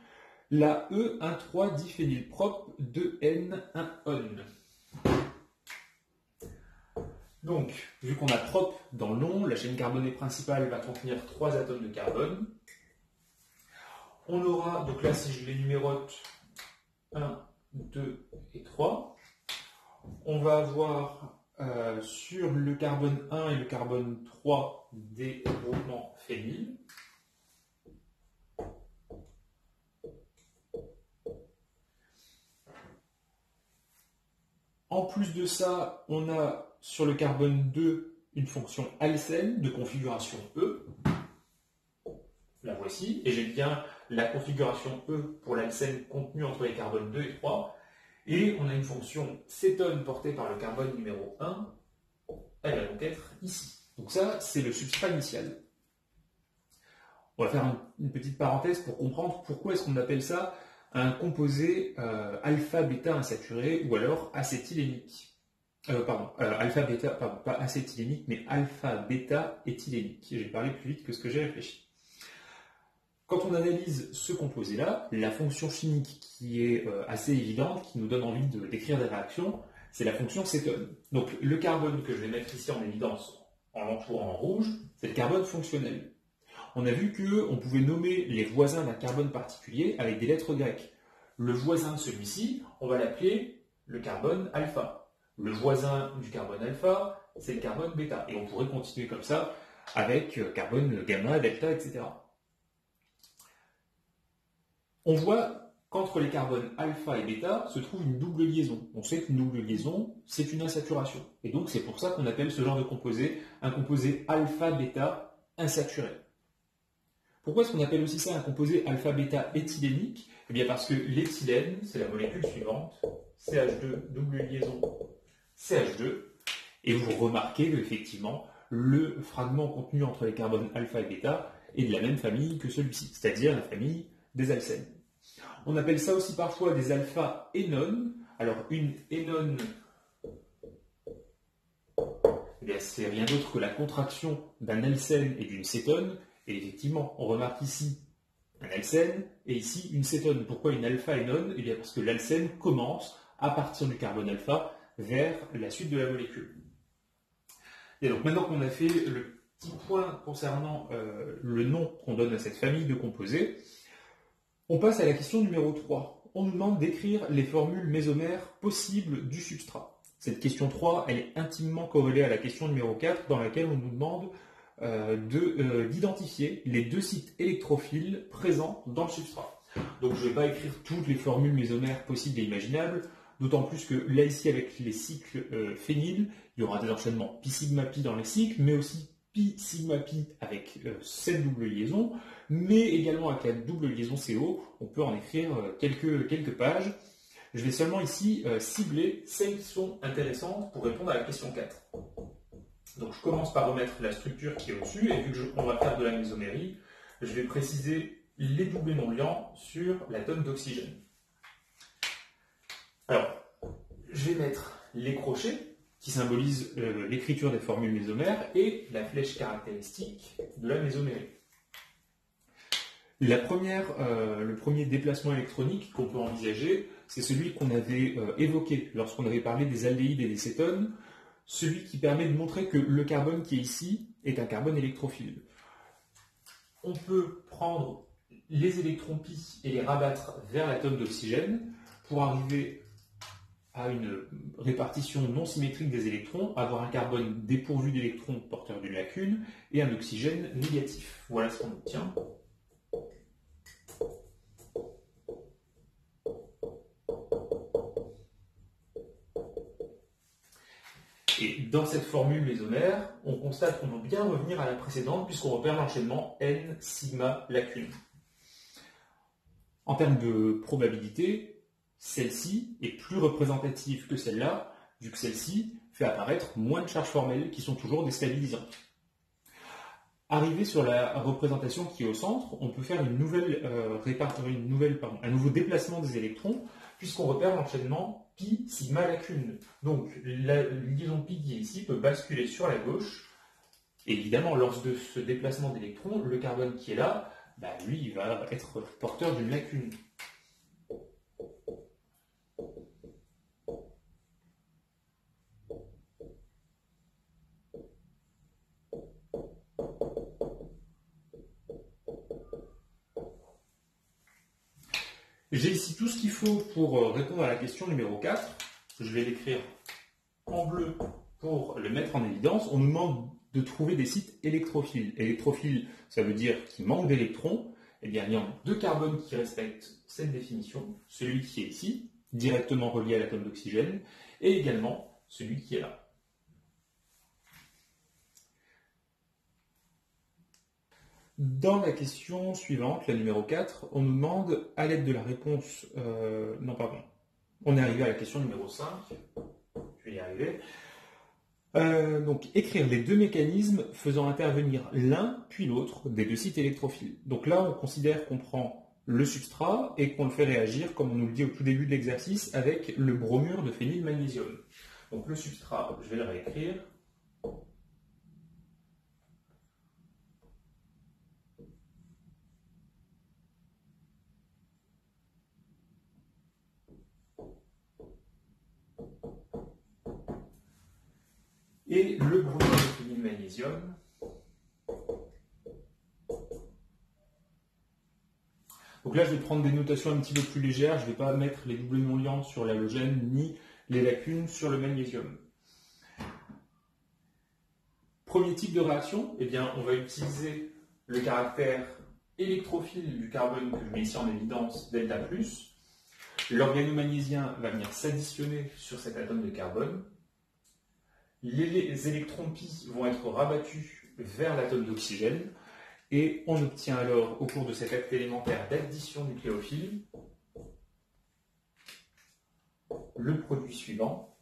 la E1,3-diphénylprop 2N1-on. Donc, vu qu'on a trop dans le nom, la chaîne carbonée principale va contenir 3 atomes de carbone. On aura, donc là si je les numérote, 1, 2 et 3. On va avoir sur le carbone 1 et le carbone 3 des groupements phényl. En plus de ça, on a sur le carbone 2 une fonction alcène de configuration E. La voici, et j'ai bien la configuration E pour l'alcène contenue entre les carbones 2 et 3. Et on a une fonction cétone portée par le carbone numéro 1. Elle va donc être ici. Donc ça, c'est le substrat initial. On va faire une petite parenthèse pour comprendre pourquoi est-ce qu'on appelle ça un composé alpha-bêta insaturé ou alors acétylénique. Alpha-bêta, pas acétylénique, mais alpha-bêta éthylénique. J'ai parlé plus vite que ce que j'ai réfléchi. Quand on analyse ce composé-là, la fonction chimique qui est assez évidente, qui nous donne envie de décrire des réactions, c'est la fonction cétone. Donc le carbone que je vais mettre ici en évidence en l'entourant en rouge, c'est le carbone fonctionnel. On a vu qu'on pouvait nommer les voisins d'un carbone particulier avec des lettres grecques. Le voisin de celui-ci, on va l'appeler le carbone alpha. Le voisin du carbone alpha, c'est le carbone bêta. Et on pourrait continuer comme ça avec carbone gamma, delta, etc. On voit qu'entre les carbones alpha et bêta se trouve une double liaison. On sait qu'une double liaison, c'est une insaturation. Et donc c'est pour ça qu'on appelle ce genre de composé un composé alpha-bêta insaturé. Pourquoi est-ce qu'on appelle aussi ça un composé alpha-bêta éthylénique? Eh bien parce que l'éthylène, c'est la molécule suivante, CH2, double liaison CH2, et vous remarquez qu'effectivement, le fragment contenu entre les carbones alpha et bêta est de la même famille que celui-ci, c'est-à-dire la famille des alcènes. On appelle ça aussi parfois des alpha-énones. Alors une énone, eh c'est rien d'autre que la contraction d'un alcène et d'une cétone. Et effectivement, on remarque ici un alcène et ici une cétone. Pourquoi une alpha-énone? Eh bien parce que l'alcène commence à partir du carbone alpha vers la suite de la molécule. Et donc maintenant qu'on a fait le petit point concernant le nom qu'on donne à cette famille de composés, on passe à la question numéro 3. On nous demande d'écrire les formules mésomères possibles du substrat. Cette question 3, elle est intimement corrélée à la question numéro 4, dans laquelle on nous demande d'identifier les 2 sites électrophiles présents dans le substrat. Donc je ne vais pas écrire toutes les formules mésomères possibles et imaginables, d'autant plus que là ici avec les cycles phényl, il y aura des enchaînements pi sigma pi dans les cycles, mais aussi pi sigma pi avec cette double liaison, mais également avec la double liaison CO, on peut en écrire quelques pages. Je vais seulement ici cibler celles qui sont intéressantes pour répondre à la question 4. Donc je commence par remettre la structure qui est au-dessus, et vu qu'on va faire de la mésomérie, je vais préciser les doublés non liants sur l'atome d'oxygène. Alors, je vais mettre les crochets, qui symbolisent l'écriture des formules mésomères, et la flèche caractéristique de la mésomérie. Le premier déplacement électronique qu'on peut envisager, c'est celui qu'on avait évoqué lorsqu'on avait parlé des aldéhydes et des cétones, celui qui permet de montrer que le carbone qui est ici est un carbone électrophile. On peut prendre les électrons pi et les rabattre vers l'atome d'oxygène pour arriver à une répartition non symétrique des électrons, avoir un carbone dépourvu d'électrons porteur d'une lacune et un oxygène négatif. Voilà ce qu'on obtient. Et dans cette formule mésomère, on constate qu'on doit bien revenir à la précédente puisqu'on repère l'enchaînement n sigma lacune. En termes de probabilité, celle-ci est plus représentative que celle-là, vu que celle-ci fait apparaître moins de charges formelles qui sont toujours déstabilisantes. Arrivé sur la représentation qui est au centre, on peut faire un nouveau déplacement des électrons, puisqu'on repère l'enchaînement pi sigma lacune. Donc la liaison pi qui est ici peut basculer sur la gauche. Et évidemment, lors de ce déplacement d'électrons, le carbone qui est là, lui, il va être porteur d'une lacune. J'ai ici tout ce qu'il faut pour répondre à la question numéro 4. Je vais l'écrire en bleu pour le mettre en évidence. On nous demande de trouver des sites électrophiles. Électrophiles, ça veut dire qu'il manque d'électrons. Eh bien, il y en a deux carbones qui respectent cette définition. Celui qui est ici, directement relié à l'atome d'oxygène, et également celui qui est là. Dans la question suivante, la numéro 4, on nous demande, à l'aide de la réponse... non, pardon. On est arrivé à la question numéro 5. Je vais y arriver. Donc, écrire les deux mécanismes faisant intervenir l'un puis l'autre des deux sites électrophiles. Donc là, on considère qu'on prend le substrat et qu'on le fait réagir, comme on nous le dit au tout début de l'exercice, avec le bromure de phénylmagnésium. Donc le substrat, je vais le réécrire. Et le bromure de phénylmagnésium. Donc là, je vais prendre des notations un petit peu plus légères. Je ne vais pas mettre les doubles non-liants sur l'halogène ni les lacunes sur le magnésium. Premier type de réaction, eh bien, on va utiliser le caractère électrophile du carbone que je mets ici en évidence, delta+. L'organomagnésiens va venir s'additionner sur cet atome de carbone. Les électrons pi vont être rabattus vers l'atome d'oxygène et on obtient alors, au cours de cet acte élémentaire d'addition nucléophile, le produit suivant.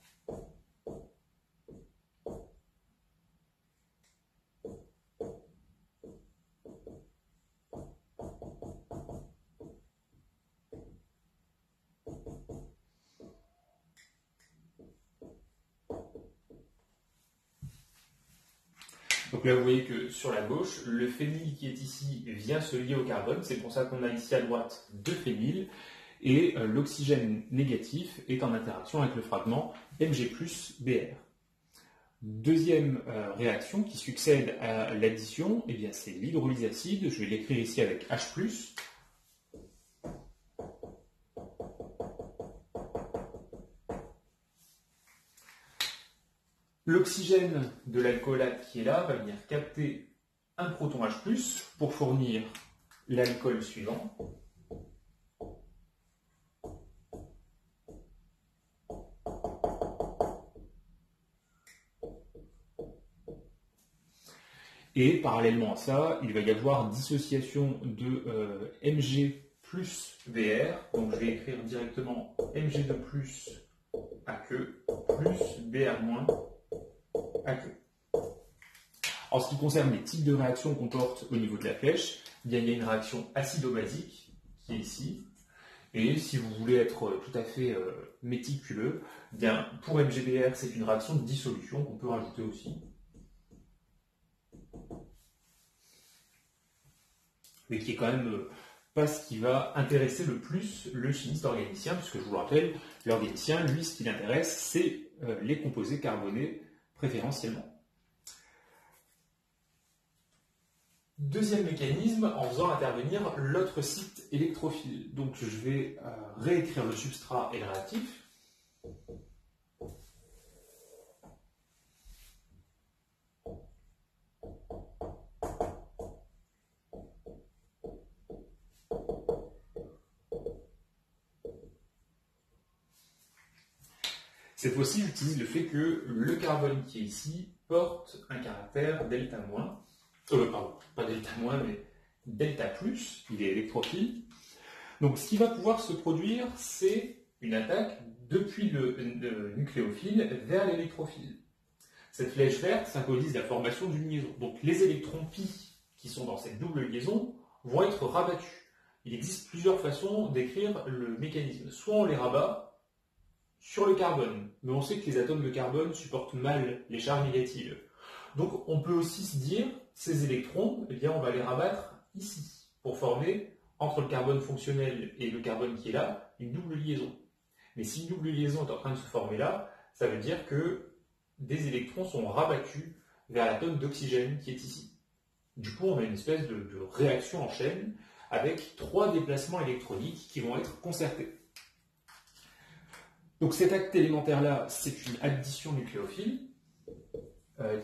Donc là, vous voyez que sur la gauche, le phényl qui est ici vient se lier au carbone. C'est pour ça qu'on a ici à droite deux phényls. Et l'oxygène négatif est en interaction avec le fragment Mg+Br. Deuxième réaction qui succède à l'addition, eh bien c'est l'hydrolyse acide. Je vais l'écrire ici avec H+. L'oxygène de l'alcoolate qui est là va venir capter un proton H+, pour fournir l'alcool suivant. Et parallèlement à ça, il va y avoir dissociation de Mg plus Br. Donc je vais écrire directement Mg2 plus aqueux plus Br moins aqueux. En ce qui concerne les types de réactions qu'on porte au niveau de la flèche, il y a une réaction acido-basique qui est ici. Et si vous voulez être tout à fait méticuleux, bien pour MgBr, c'est une réaction de dissolution qu'on peut rajouter aussi. Mais qui est quand même pas ce qui va intéresser le plus le chimiste organicien, puisque je vous le rappelle, l'organicien, lui, ce qui l'intéresse, c'est les composés carbonés préférentiellement. Deuxième mécanisme, en faisant intervenir l'autre site électrophile. Donc je vais réécrire le substrat et le réactif. Cette fois-ci, j'utilise le fait que le carbone qui est ici porte un caractère delta-, pardon, pas delta-, mais delta+, il est électrophile. Donc ce qui va pouvoir se produire, c'est une attaque depuis le nucléophile vers l'électrophile. Cette flèche verte symbolise la formation d'une liaison. Donc les électrons pi qui sont dans cette double liaison vont être rabattus. Il existe plusieurs façons d'écrire le mécanisme. Soit on les rabat sur le carbone, mais on sait que les atomes de carbone supportent mal les charges négatives. Donc on peut aussi se dire, ces électrons, eh bien, on va les rabattre ici, pour former, entre le carbone fonctionnel et le carbone qui est là, une double liaison. Mais si une double liaison est en train de se former là, ça veut dire que des électrons sont rabattus vers l'atome d'oxygène qui est ici. Du coup, on a une espèce de réaction en chaîne avec 3 déplacements électroniques qui vont être concertés. Donc cet acte élémentaire-là, c'est une addition nucléophile.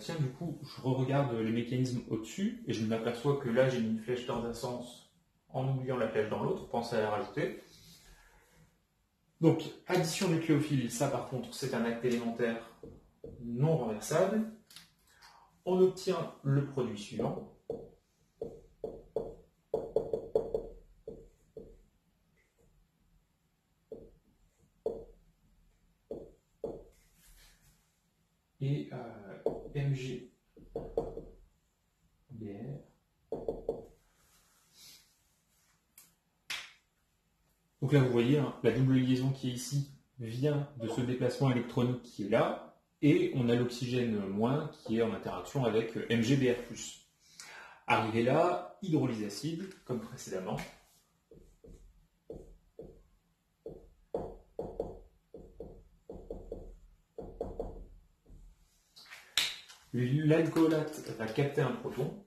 Tiens, du coup, je regarde les mécanismes au-dessus et je m'aperçois que là, j'ai mis une flèche dans un sens en oubliant la flèche dans l'autre. Pensez à la rajouter. Donc, addition nucléophile, ça par contre, c'est un acte élémentaire non renversable. On obtient le produit suivant. Et Mg BR. Donc là, vous voyez, hein, la double liaison qui est ici vient de ce déplacement électronique qui est là, et on a l'oxygène moins qui est en interaction avec MgBr+. Arrivé là, hydrolyse acide, comme précédemment. L'alcoolate va capter un proton.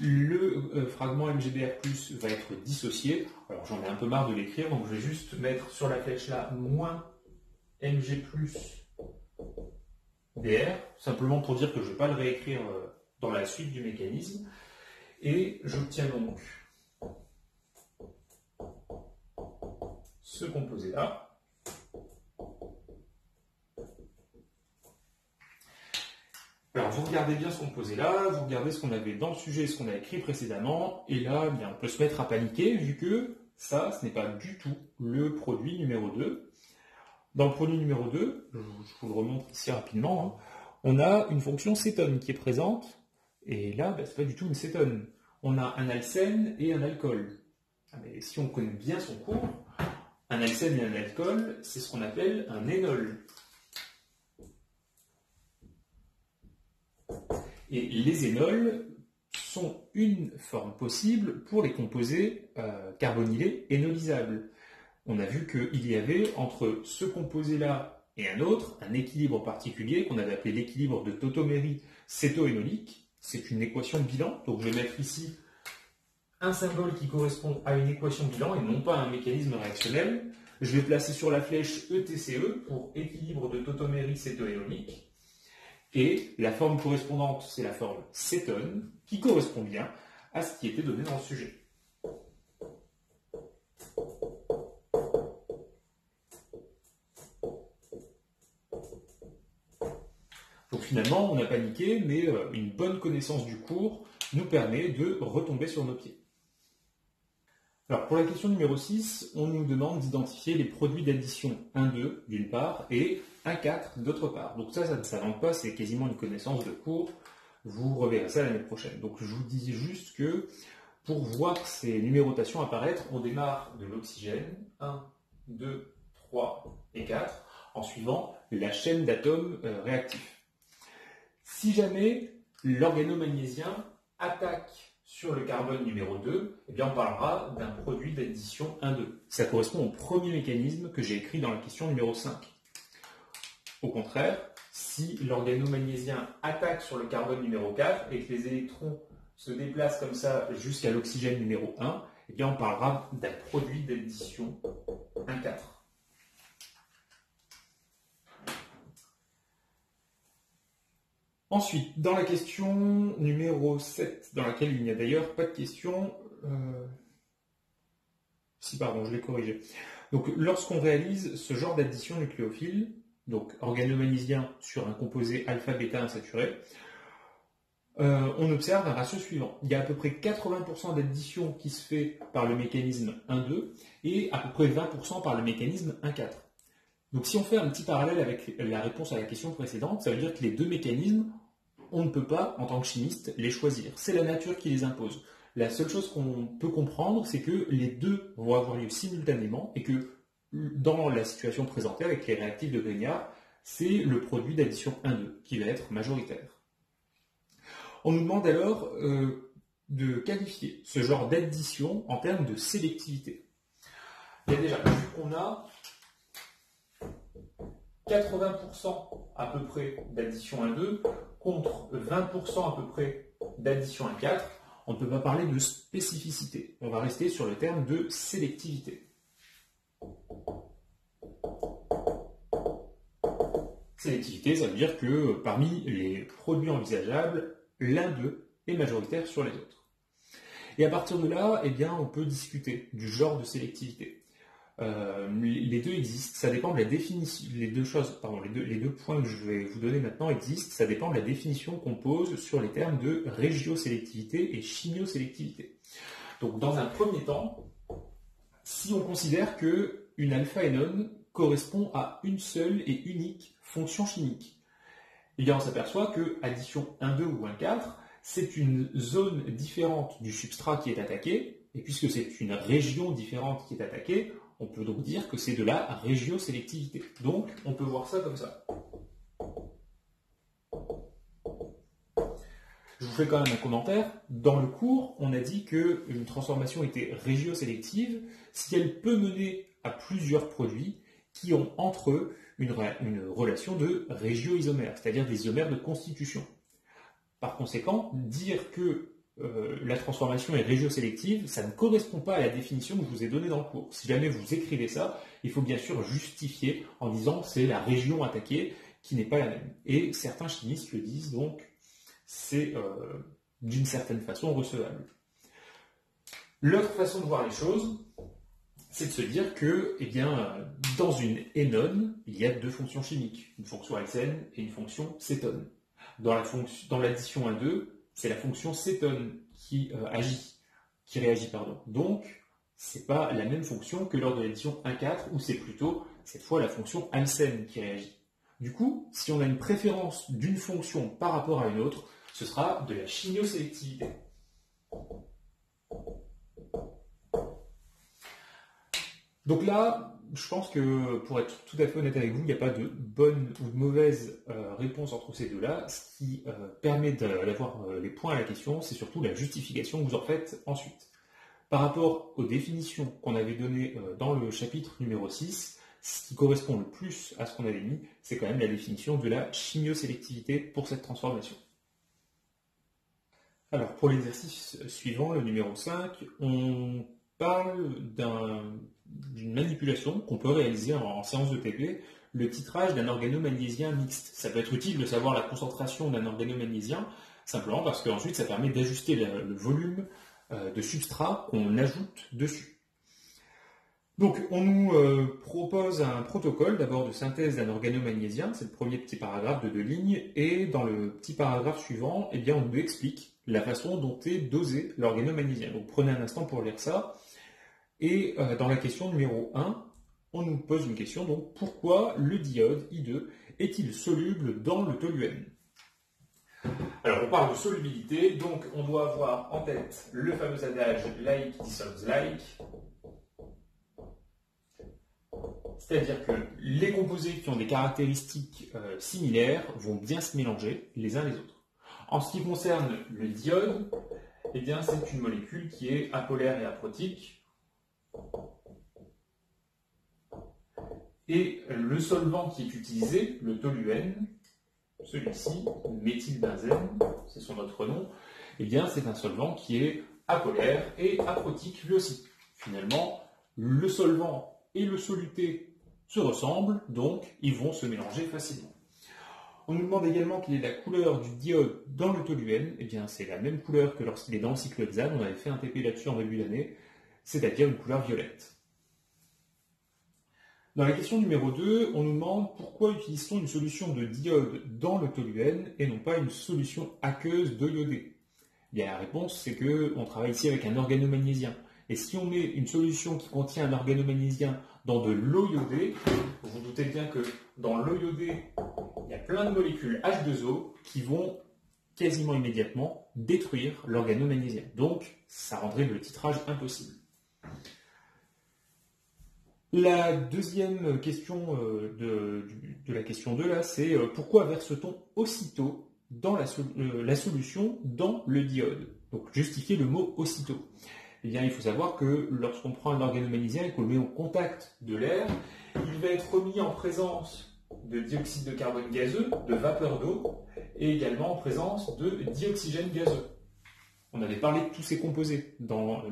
Le fragment MgBr+ va être dissocié. Alors j'en ai un peu marre de l'écrire, donc je vais juste mettre sur la flèche là moins Mg+ Br, simplement pour dire que je ne vais pas le réécrire dans la suite du mécanisme. Et j'obtiens donc ce composé là. Alors vous regardez bien ce composé-là, vous regardez ce qu'on avait dans le sujet, ce qu'on a écrit précédemment, et là, bien, on peut se mettre à paniquer, vu que ça, ce n'est pas du tout le produit numéro 2. Dans le produit numéro 2, je vous le remontre ici rapidement, hein, on a une fonction cétone qui est présente, et là, ce n'est pas du tout une cétone. On a un alcène et un alcool. Mais si on connaît bien son cours, un alcène et un alcool, c'est ce qu'on appelle un énol. Et les énols sont une forme possible pour les composés carbonylés énolisables. On a vu qu'il y avait entre ce composé-là et un autre un équilibre particulier qu'on avait appelé l'équilibre de tautomérie cétoénolique. C'est une équation bilan, donc je vais mettre ici un symbole qui correspond à une équation bilan et non pas à un mécanisme réactionnel. Je vais placer sur la flèche ETCE pour équilibre de tautomérie cétoénolique. Et la forme correspondante, c'est la forme cétone, qui correspond bien à ce qui était donné dans le sujet. Donc finalement, on a paniqué, mais une bonne connaissance du cours nous permet de retomber sur nos pieds. Alors pour la question numéro 6, on nous demande d'identifier les produits d'addition 1,2 d'une part et 1,4 d'autre part. Donc ça ne s'invente pas, c'est quasiment une connaissance de cours. Vous reverrez ça l'année prochaine. Donc je vous dis juste que pour voir ces numérotations apparaître, on démarre de l'oxygène, 1, 2, 3 et 4, en suivant la chaîne d'atomes réactifs. Si jamais l'organomagnésiien attaque sur le carbone numéro 2, eh bien on parlera d'un produit d'addition 1,2. Ça correspond au premier mécanisme que j'ai écrit dans la question numéro 5. Au contraire, si l'organomagnésiien attaque sur le carbone numéro 4 et que les électrons se déplacent comme ça jusqu'à l'oxygène numéro 1, eh bien on parlera d'un produit d'addition 1,4. Ensuite, dans la question numéro 7, dans laquelle il n'y a d'ailleurs pas de question... Si, pardon, je l'ai corrigé. Donc, lorsqu'on réalise ce genre d'addition nucléophile, donc organomagnésiens sur un composé alpha-bêta insaturé, on observe un ratio suivant. Il y a à peu près 80% d'addition qui se fait par le mécanisme 1,2 et à peu près 20% par le mécanisme 1,4. Donc, si on fait un petit parallèle avec la réponse à la question précédente, ça veut dire que les deux mécanismes, on ne peut pas, en tant que chimiste, les choisir. C'est la nature qui les impose. La seule chose qu'on peut comprendre, c'est que les deux vont avoir lieu simultanément et que dans la situation présentée avec les réactifs de Grignard, c'est le produit d'addition 1,2 qui va être majoritaire. On nous demande alors de qualifier ce genre d'addition en termes de sélectivité. Il y a déjà, vu qu'on a 80% à peu près d'addition 1,2 contre 20% à peu près d'addition 1,4, on ne peut pas parler de spécificité. On va rester sur le terme de sélectivité. Sélectivité, ça veut dire que parmi les produits envisageables, l'un d'eux est majoritaire sur les autres. Et à partir de là, eh bien, on peut discuter du genre de sélectivité. Les deux existent, ça dépend de la définition. Les deux points que je vais vous donner maintenant existent, ça dépend de la définition qu'on pose sur les termes de régiosélectivité et chimiosélectivité. Donc, dans un premier temps, si on considère qu'une alpha-énone correspond à une seule et unique fonction chimique, eh bien, on s'aperçoit que addition 1,2 ou 1,4, c'est une zone différente du substrat qui est attaqué, et puisque c'est une région différente qui est attaquée, on peut donc dire que c'est de la régiosélectivité. Donc, on peut voir ça comme ça. Je vous fais quand même un commentaire. Dans le cours, on a dit qu'une transformation était régiosélective si elle peut mener à plusieurs produits qui ont entre eux une relation de régioisomère, c'est-à-dire des isomères de constitution. Par conséquent, dire que la transformation est régiosélective, ça ne correspond pas à la définition que je vous ai donnée dans le cours. Si jamais vous écrivez ça, il faut bien sûr justifier en disant que c'est la région attaquée qui n'est pas la même. Et certains chimistes le disent, donc c'est d'une certaine façon recevable. L'autre façon de voir les choses, c'est de se dire que, eh bien, dans une énone, il y a deux fonctions chimiques, une fonction alcène et une fonction cétone. Dans l'addition 1,2, c'est la fonction cétone qui réagit. Donc, ce n'est pas la même fonction que lors de l'addition 1,4, où c'est plutôt, cette fois, la fonction alcène qui réagit. Du coup, si on a une préférence d'une fonction par rapport à une autre, ce sera de la chimiosélectivité. Donc là, je pense que, pour être tout à fait honnête avec vous, il n'y a pas de bonne ou de mauvaise réponse entre ces deux-là. Ce qui permet d'avoir les points à la question, c'est surtout la justification que vous en faites ensuite. Par rapport aux définitions qu'on avait données dans le chapitre numéro 6, ce qui correspond le plus à ce qu'on avait mis, c'est quand même la définition de la chimiosélectivité pour cette transformation. Alors, pour l'exercice suivant, le numéro 5, on parle d'une manipulation qu'on peut réaliser en séance de TP, le titrage d'un organomagnésiien mixte. Ça peut être utile de savoir la concentration d'un organomagnésiien, simplement parce qu'ensuite ça permet d'ajuster le volume de substrat qu'on ajoute dessus. Donc on nous propose un protocole d'abord de synthèse d'un organomagnésiien, c'est le premier petit paragraphe de 2 lignes, et dans le petit paragraphe suivant, eh bien, on nous explique la façon dont est dosé l'organomagnésiien. Donc prenez un instant pour lire ça. Et dans la question numéro 1, on nous pose une question, donc pourquoi le diode I2 est-il soluble dans le toluène? Alors on parle de solubilité, donc on doit avoir en tête le fameux adage like dissolves like, c'est-à-dire que les composés qui ont des caractéristiques similaires vont bien se mélanger les uns les autres. En ce qui concerne le diode, eh bien c'est une molécule qui est apolaire et aprotique. Et le solvant qui est utilisé, le toluène, celui-ci, méthylbenzène, c'est son autre nom, eh bien c'est un solvant qui est apolaire et aprotique lui aussi. Finalement, le solvant et le soluté se ressemblent, donc ils vont se mélanger facilement. On nous demande également quelle est la couleur du diode dans le toluène. Eh bien c'est la même couleur que lorsqu'il est dans le cyclohexane, on avait fait un TP là-dessus en début d'année, c'est-à-dire une couleur violette. Dans la question numéro 2, on nous demande pourquoi utilise-t-on une solution de diode dans le toluène et non pas une solution aqueuse d'eau iodée? Bien, la réponse, c'est qu'on travaille ici avec un organomagnésiien. Et si on met une solution qui contient un organomagnésiien dans de l'eau iodée, vous vous doutez bien que dans l'eau iodée, il y a plein de molécules H2O qui vont quasiment immédiatement détruire l'organomagnésiien. Donc, ça rendrait le titrage impossible. La deuxième question de la question 2, là, c'est pourquoi verse-t-on aussitôt dans la solution dans le diode? Donc, justifier le mot aussitôt. Eh bien, il faut savoir que lorsqu'on prend un organomagnésiien et qu'on le met au contact de l'air, il va être mis en présence de dioxyde de carbone gazeux, de vapeur d'eau, et également en présence de dioxygène gazeux. on avait parlé de tous ces composés dans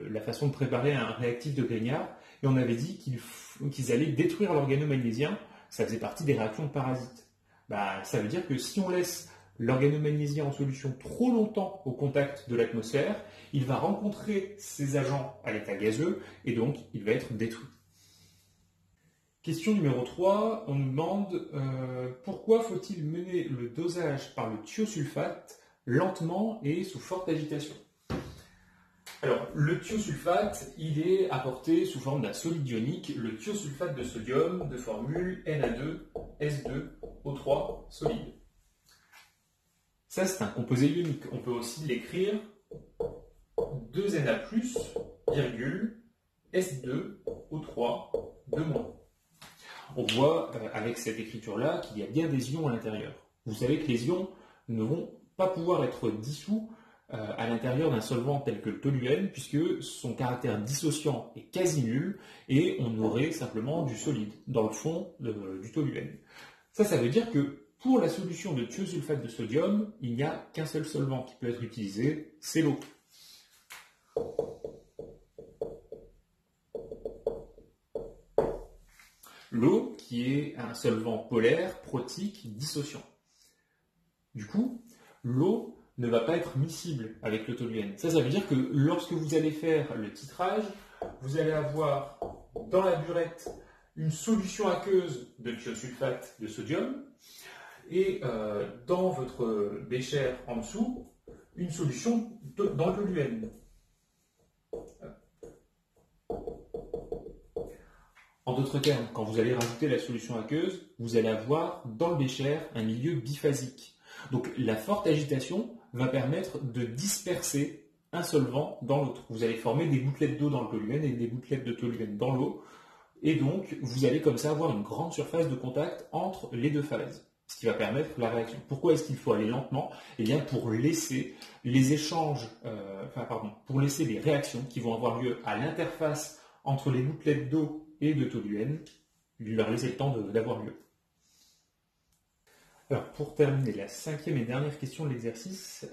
la façon de préparer un réactif de Grignard, et on avait dit qu'ils allaient détruire l'organomagnésium, ça faisait partie des réactions de parasites. Bah, ça veut dire que si on laisse l'organomagnésium en solution trop longtemps au contact de l'atmosphère, il va rencontrer ces agents à l'état gazeux, et donc il va être détruit. Question numéro 3, on nous demande pourquoi faut-il mener le dosage par le thiosulfate lentement et sous forte agitation. Alors, le thiosulfate, il est apporté sous forme d'un solide ionique, le thiosulfate de sodium de formule Na2S2O3 solide. Ça, c'est un composé ionique. On peut aussi l'écrire 2Na+, virgule, S2O3, 2-. On voit avec cette écriture-là qu'il y a bien des ions à l'intérieur. Vous savez que les ions ne vont pas pouvoir être dissous à l'intérieur d'un solvant tel que le toluène, puisque son caractère dissociant est quasi nul, et on aurait simplement du solide dans le fond du toluène. Ça veut dire que pour la solution de thiosulfate de sodium, il n'y a qu'un seul solvant qui peut être utilisé, c'est l'eau. L'eau qui est un solvant polaire, protique, dissociant. Du coup, l'eau ne va pas être miscible avec le toluène. Ça veut dire que lorsque vous allez faire le titrage, vous allez avoir dans la burette une solution aqueuse de thiosulfate de sodium et dans votre bécher en dessous, une solution dans le toluène. En d'autres termes, quand vous allez rajouter la solution aqueuse, vous allez avoir dans le bécher un milieu biphasique. Donc la forte agitation va permettre de disperser un solvant dans l'autre. Vous allez former des gouttelettes d'eau dans le toluène et des gouttelettes de toluène dans l'eau. Et donc, vous allez comme ça avoir une grande surface de contact entre les deux phases, ce qui va permettre la réaction. Pourquoi est-ce qu'il faut aller lentement? Eh bien, pour laisser les échanges, pour laisser les réactions qui vont avoir lieu à l'interface entre les gouttelettes d'eau et de toluène, leur laisser le temps d'avoir lieu. Alors, pour terminer la 5e et dernière question de l'exercice,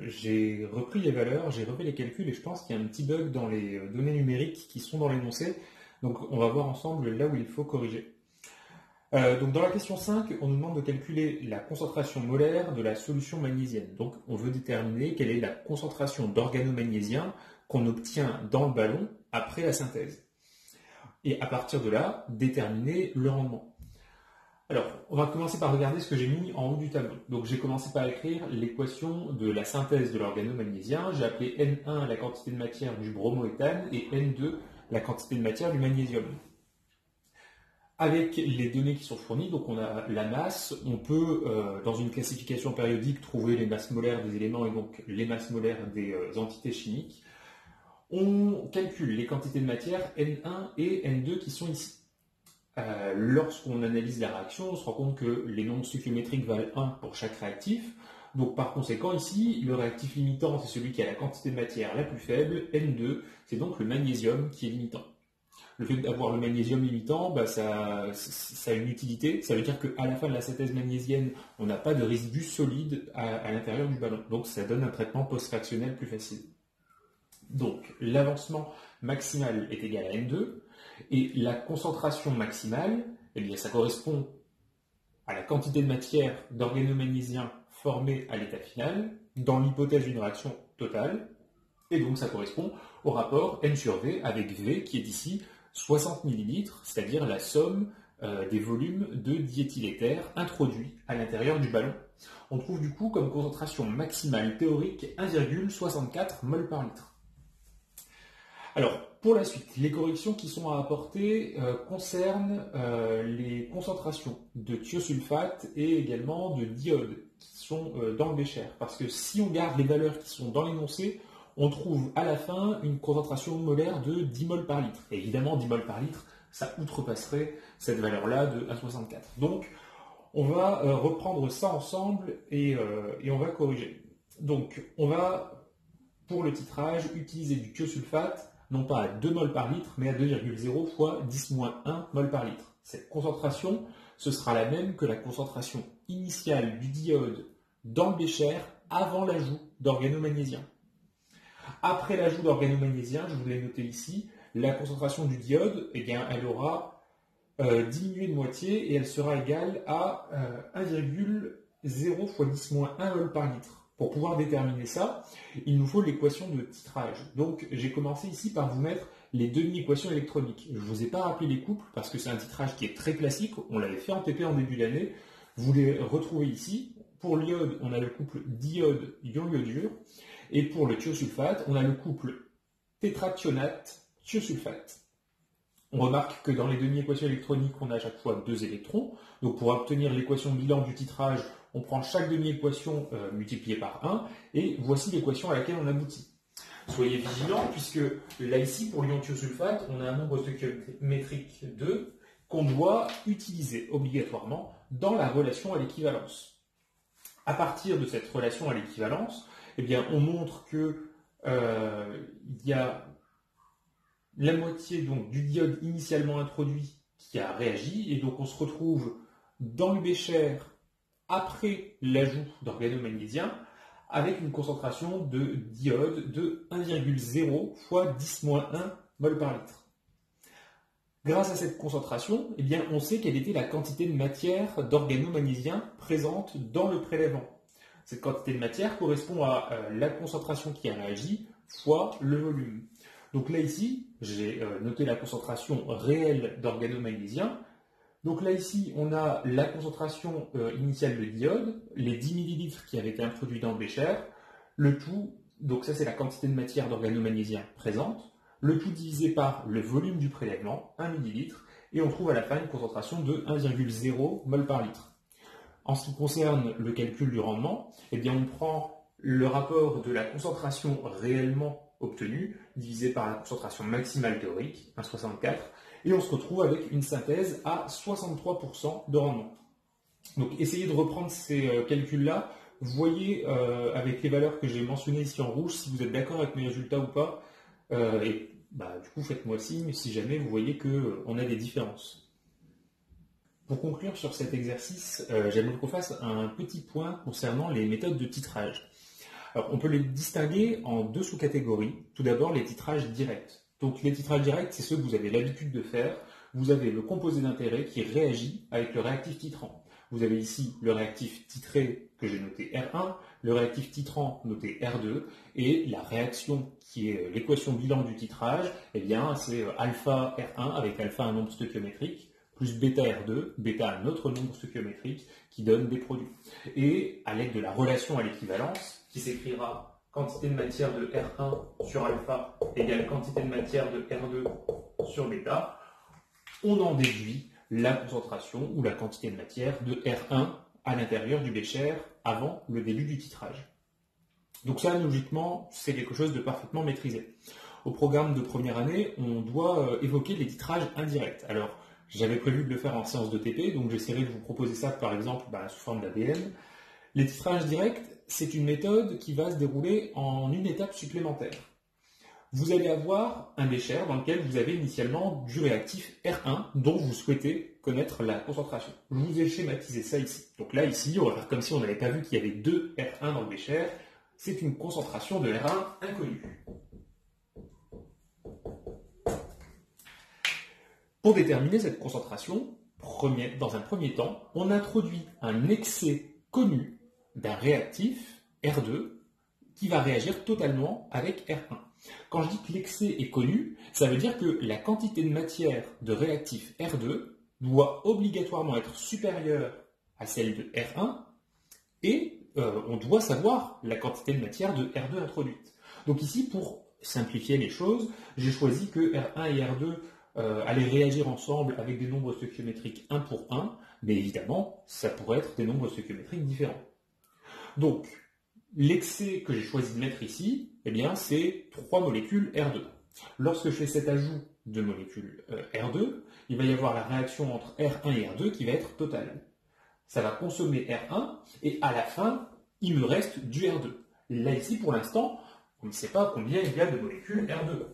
j'ai repris les valeurs, j'ai refait les calculs et je pense qu'il y a un petit bug dans les données numériques qui sont dans l'énoncé. Donc, on va voir ensemble là où il faut corriger. Donc, dans la question 5, on nous demande de calculer la concentration molaire de la solution magnésienne. Donc, on veut déterminer quelle est la concentration d'organomagnésium qu'on obtient dans le ballon après la synthèse. Et à partir de là, déterminer le rendement. Alors, on va commencer par regarder ce que j'ai mis en haut du tableau. Donc, j'ai commencé par écrire l'équation de la synthèse de l'organomagnésium. J'ai appelé N1 la quantité de matière du bromoéthane et N2 la quantité de matière du magnésium. Avec les données qui sont fournies, donc on a la masse, on peut, dans une classification périodique, trouver les masses molaires des éléments et donc les masses molaires des entités chimiques. On calcule les quantités de matière N1 et N2 qui sont ici. Lorsqu'on analyse la réaction, on se rend compte que les nombres stoichiométriques valent 1 pour chaque réactif. Donc par conséquent, ici, le réactif limitant, c'est celui qui a la quantité de matière la plus faible, N2, c'est donc le magnésium qui est limitant. Le fait d'avoir le magnésium limitant, ça a une utilité. Ça veut dire qu'à la fin de la synthèse magnésienne, on n'a pas de résidus solides à l'intérieur du ballon. Donc ça donne un traitement post-réactionnel plus facile. Donc l'avancement maximal est égal à N2 et la concentration maximale, eh bien, ça correspond à la quantité de matière d'organomagnésium formée à l'état final dans l'hypothèse d'une réaction totale et donc ça correspond au rapport N sur V avec V qui est ici 60 ml, c'est-à-dire la somme des volumes de diéthyléther introduits à l'intérieur du ballon. On trouve du coup comme concentration maximale théorique 1,64 mol par litre. Alors, pour la suite, les corrections qui sont à apporter concernent les concentrations de thiosulfate et également de diode qui sont dans le bécher. Parce que si on garde les valeurs qui sont dans l'énoncé, on trouve à la fin une concentration molaire de 10 mol par litre. Et évidemment, 10 mol par litre, ça outrepasserait cette valeur-là de 1,64. Donc, on va reprendre ça ensemble et on va corriger. Donc, on va, pour le titrage, utiliser du thiosulfate non pas à 2 mol par litre, mais à 2,0 fois 10-1 mol par litre. Cette concentration, ce sera la même que la concentration initiale du diode dans le bécher avant l'ajout d'organomagnésium. Après l'ajout d'organomagnésiens, je vous l'ai noté ici, la concentration du diode, eh bien, elle aura diminué de moitié et elle sera égale à 1,0 fois 10-1 mol par litre. Pour pouvoir déterminer ça, il nous faut l'équation de titrage. Donc j'ai commencé ici par vous mettre les demi-équations électroniques. Je ne vous ai pas rappelé les couples parce que c'est un titrage qui est très classique, on l'avait fait en TP en début d'année, vous les retrouvez ici. Pour l'iode, on a le couple diode-ion-iodure, et pour le thiosulfate, on a le couple tétrathionate-thiosulfate. On remarque que dans les demi-équations électroniques, on a à chaque fois 2 électrons. Donc pour obtenir l'équation bilan du titrage, on prend chaque demi-équation multipliée par 1, et voici l'équation à laquelle on aboutit. Soyez vigilants, puisque là ici, pour l'ion thiosulfate, on a un nombre stoichiométrique 2 qu'on doit utiliser obligatoirement dans la relation à l'équivalence. À partir de cette relation à l'équivalence, eh bien, on montre que il y a la moitié donc, du diode initialement introduit qui a réagi, et donc on se retrouve dans le bécher après l'ajout d'organomagnésiens avec une concentration de diode de 1,0 fois 10-1 mol par litre. Grâce à cette concentration, eh bien, on sait quelle était la quantité de matière d'organomagnésiens présente dans le prélèvement. Cette quantité de matière correspond à la concentration qui a réagi fois le volume. Donc là ici, j'ai noté la concentration réelle d'organomagnésiens. Donc là ici, on a la concentration initiale de diode, les 10 ml qui avaient été introduits dans le bécher, le tout, donc ça c'est la quantité de matière d'organomagnésiens présente, le tout divisé par le volume du prélèvement, 1 ml, et on trouve à la fin une concentration de 1,0 mol par litre. En ce qui concerne le calcul du rendement, eh bien on prend le rapport de la concentration réellement obtenue divisé par la concentration maximale théorique, 1,64, et on se retrouve avec une synthèse à 63% de rendement. Donc essayez de reprendre ces calculs-là, voyez avec les valeurs que j'ai mentionnées ici en rouge si vous êtes d'accord avec mes résultats ou pas, et du coup faites-moi signe si jamais vous voyez qu'on a des différences. Pour conclure sur cet exercice, j'aimerais qu'on fasse un petit point concernant les méthodes de titrage. Alors, on peut les distinguer en 2 sous-catégories. Tout d'abord, les titrages directs. Donc, les titrages directs, c'est ceux que vous avez l'habitude de faire. Vous avez le composé d'intérêt qui réagit avec le réactif titrant. Vous avez ici le réactif titré que j'ai noté R1, le réactif titrant noté R2, et la réaction qui est l'équation bilan du titrage, eh bien, c'est alpha R1 avec alpha un nombre stoichiométrique, plus bêta R2, bêta un autre nombre stoichiométrique qui donne des produits. Et à l'aide de la relation à l'équivalence, qui s'écrira quantité de matière de R1 sur alpha égale quantité de matière de R2 sur bêta, on en déduit la concentration ou la quantité de matière de R1 à l'intérieur du bécher avant le début du titrage. Donc ça, logiquement, c'est quelque chose de parfaitement maîtrisé. Au programme de première année, on doit évoquer les titrages indirects. Alors, j'avais prévu de le faire en séance de TP, donc j'essaierai de vous proposer ça par exemple sous forme d'ADN. Les titrages directs, c'est une méthode qui va se dérouler en une étape supplémentaire. Vous allez avoir un bécher dans lequel vous avez initialement du réactif R1 dont vous souhaitez connaître la concentration. Je vous ai schématisé ça ici. Donc là, ici, on va faire comme si on n'avait pas vu qu'il y avait 2 R1 dans le bécher. C'est une concentration de R1 inconnue. Pour déterminer cette concentration, dans un premier temps, on introduit un excès connu d'un réactif R2 qui va réagir totalement avec R1. Quand je dis que l'excès est connu, ça veut dire que la quantité de matière de réactif R2 doit obligatoirement être supérieure à celle de R1 et on doit savoir la quantité de matière de R2 introduite. Donc ici, pour simplifier les choses, j'ai choisi que R1 et R2 allaient réagir ensemble avec des nombres stoichiométriques 1 pour 1, mais évidemment, ça pourrait être des nombres stoichiométriques différents. Donc, l'excès que j'ai choisi de mettre ici, eh bien, c'est 3 molécules R2. Lorsque je fais cet ajout de molécules R2, il va y avoir la réaction entre R1 et R2 qui va être totale. Ça va consommer R1 et à la fin, il me reste du R2. Là, ici, pour l'instant, on ne sait pas combien il y a de molécules R2.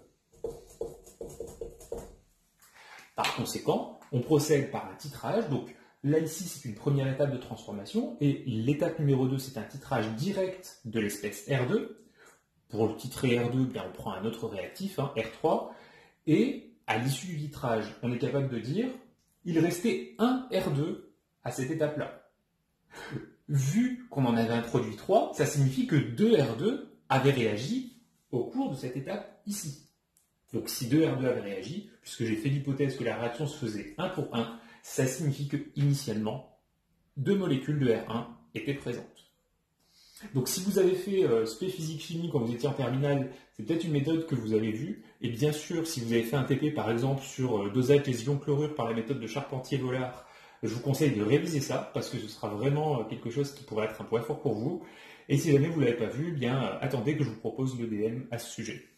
Par conséquent, on procède par un titrage. Donc là, ici, c'est une première étape de transformation. Et l'étape numéro 2, c'est un titrage direct de l'espèce R2. Pour le titrer R2, bien, on prend un autre réactif, hein, R3, et à l'issue du titrage, on est capable de dire il restait un R2 à cette étape-là. Vu qu'on en avait introduit 3, ça signifie que 2 R2 avaient réagi au cours de cette étape ici. Donc si 2 R2 avaient réagi, puisque j'ai fait l'hypothèse que la réaction se faisait 1 pour 1, ça signifie que initialement, 2 molécules de R1 étaient présentes. Donc si vous avez fait spé physique-chimie quand vous étiez en terminale, c'est peut-être une méthode que vous avez vue. Et bien sûr, si vous avez fait un TP par exemple sur dosage des ions chlorure par la méthode de Charpentier-Vollard, je vous conseille de réviser ça parce que ce sera vraiment quelque chose qui pourrait être un point fort pour vous. Et si jamais vous ne l'avez pas vu, bien attendez que je vous propose l'EDM à ce sujet.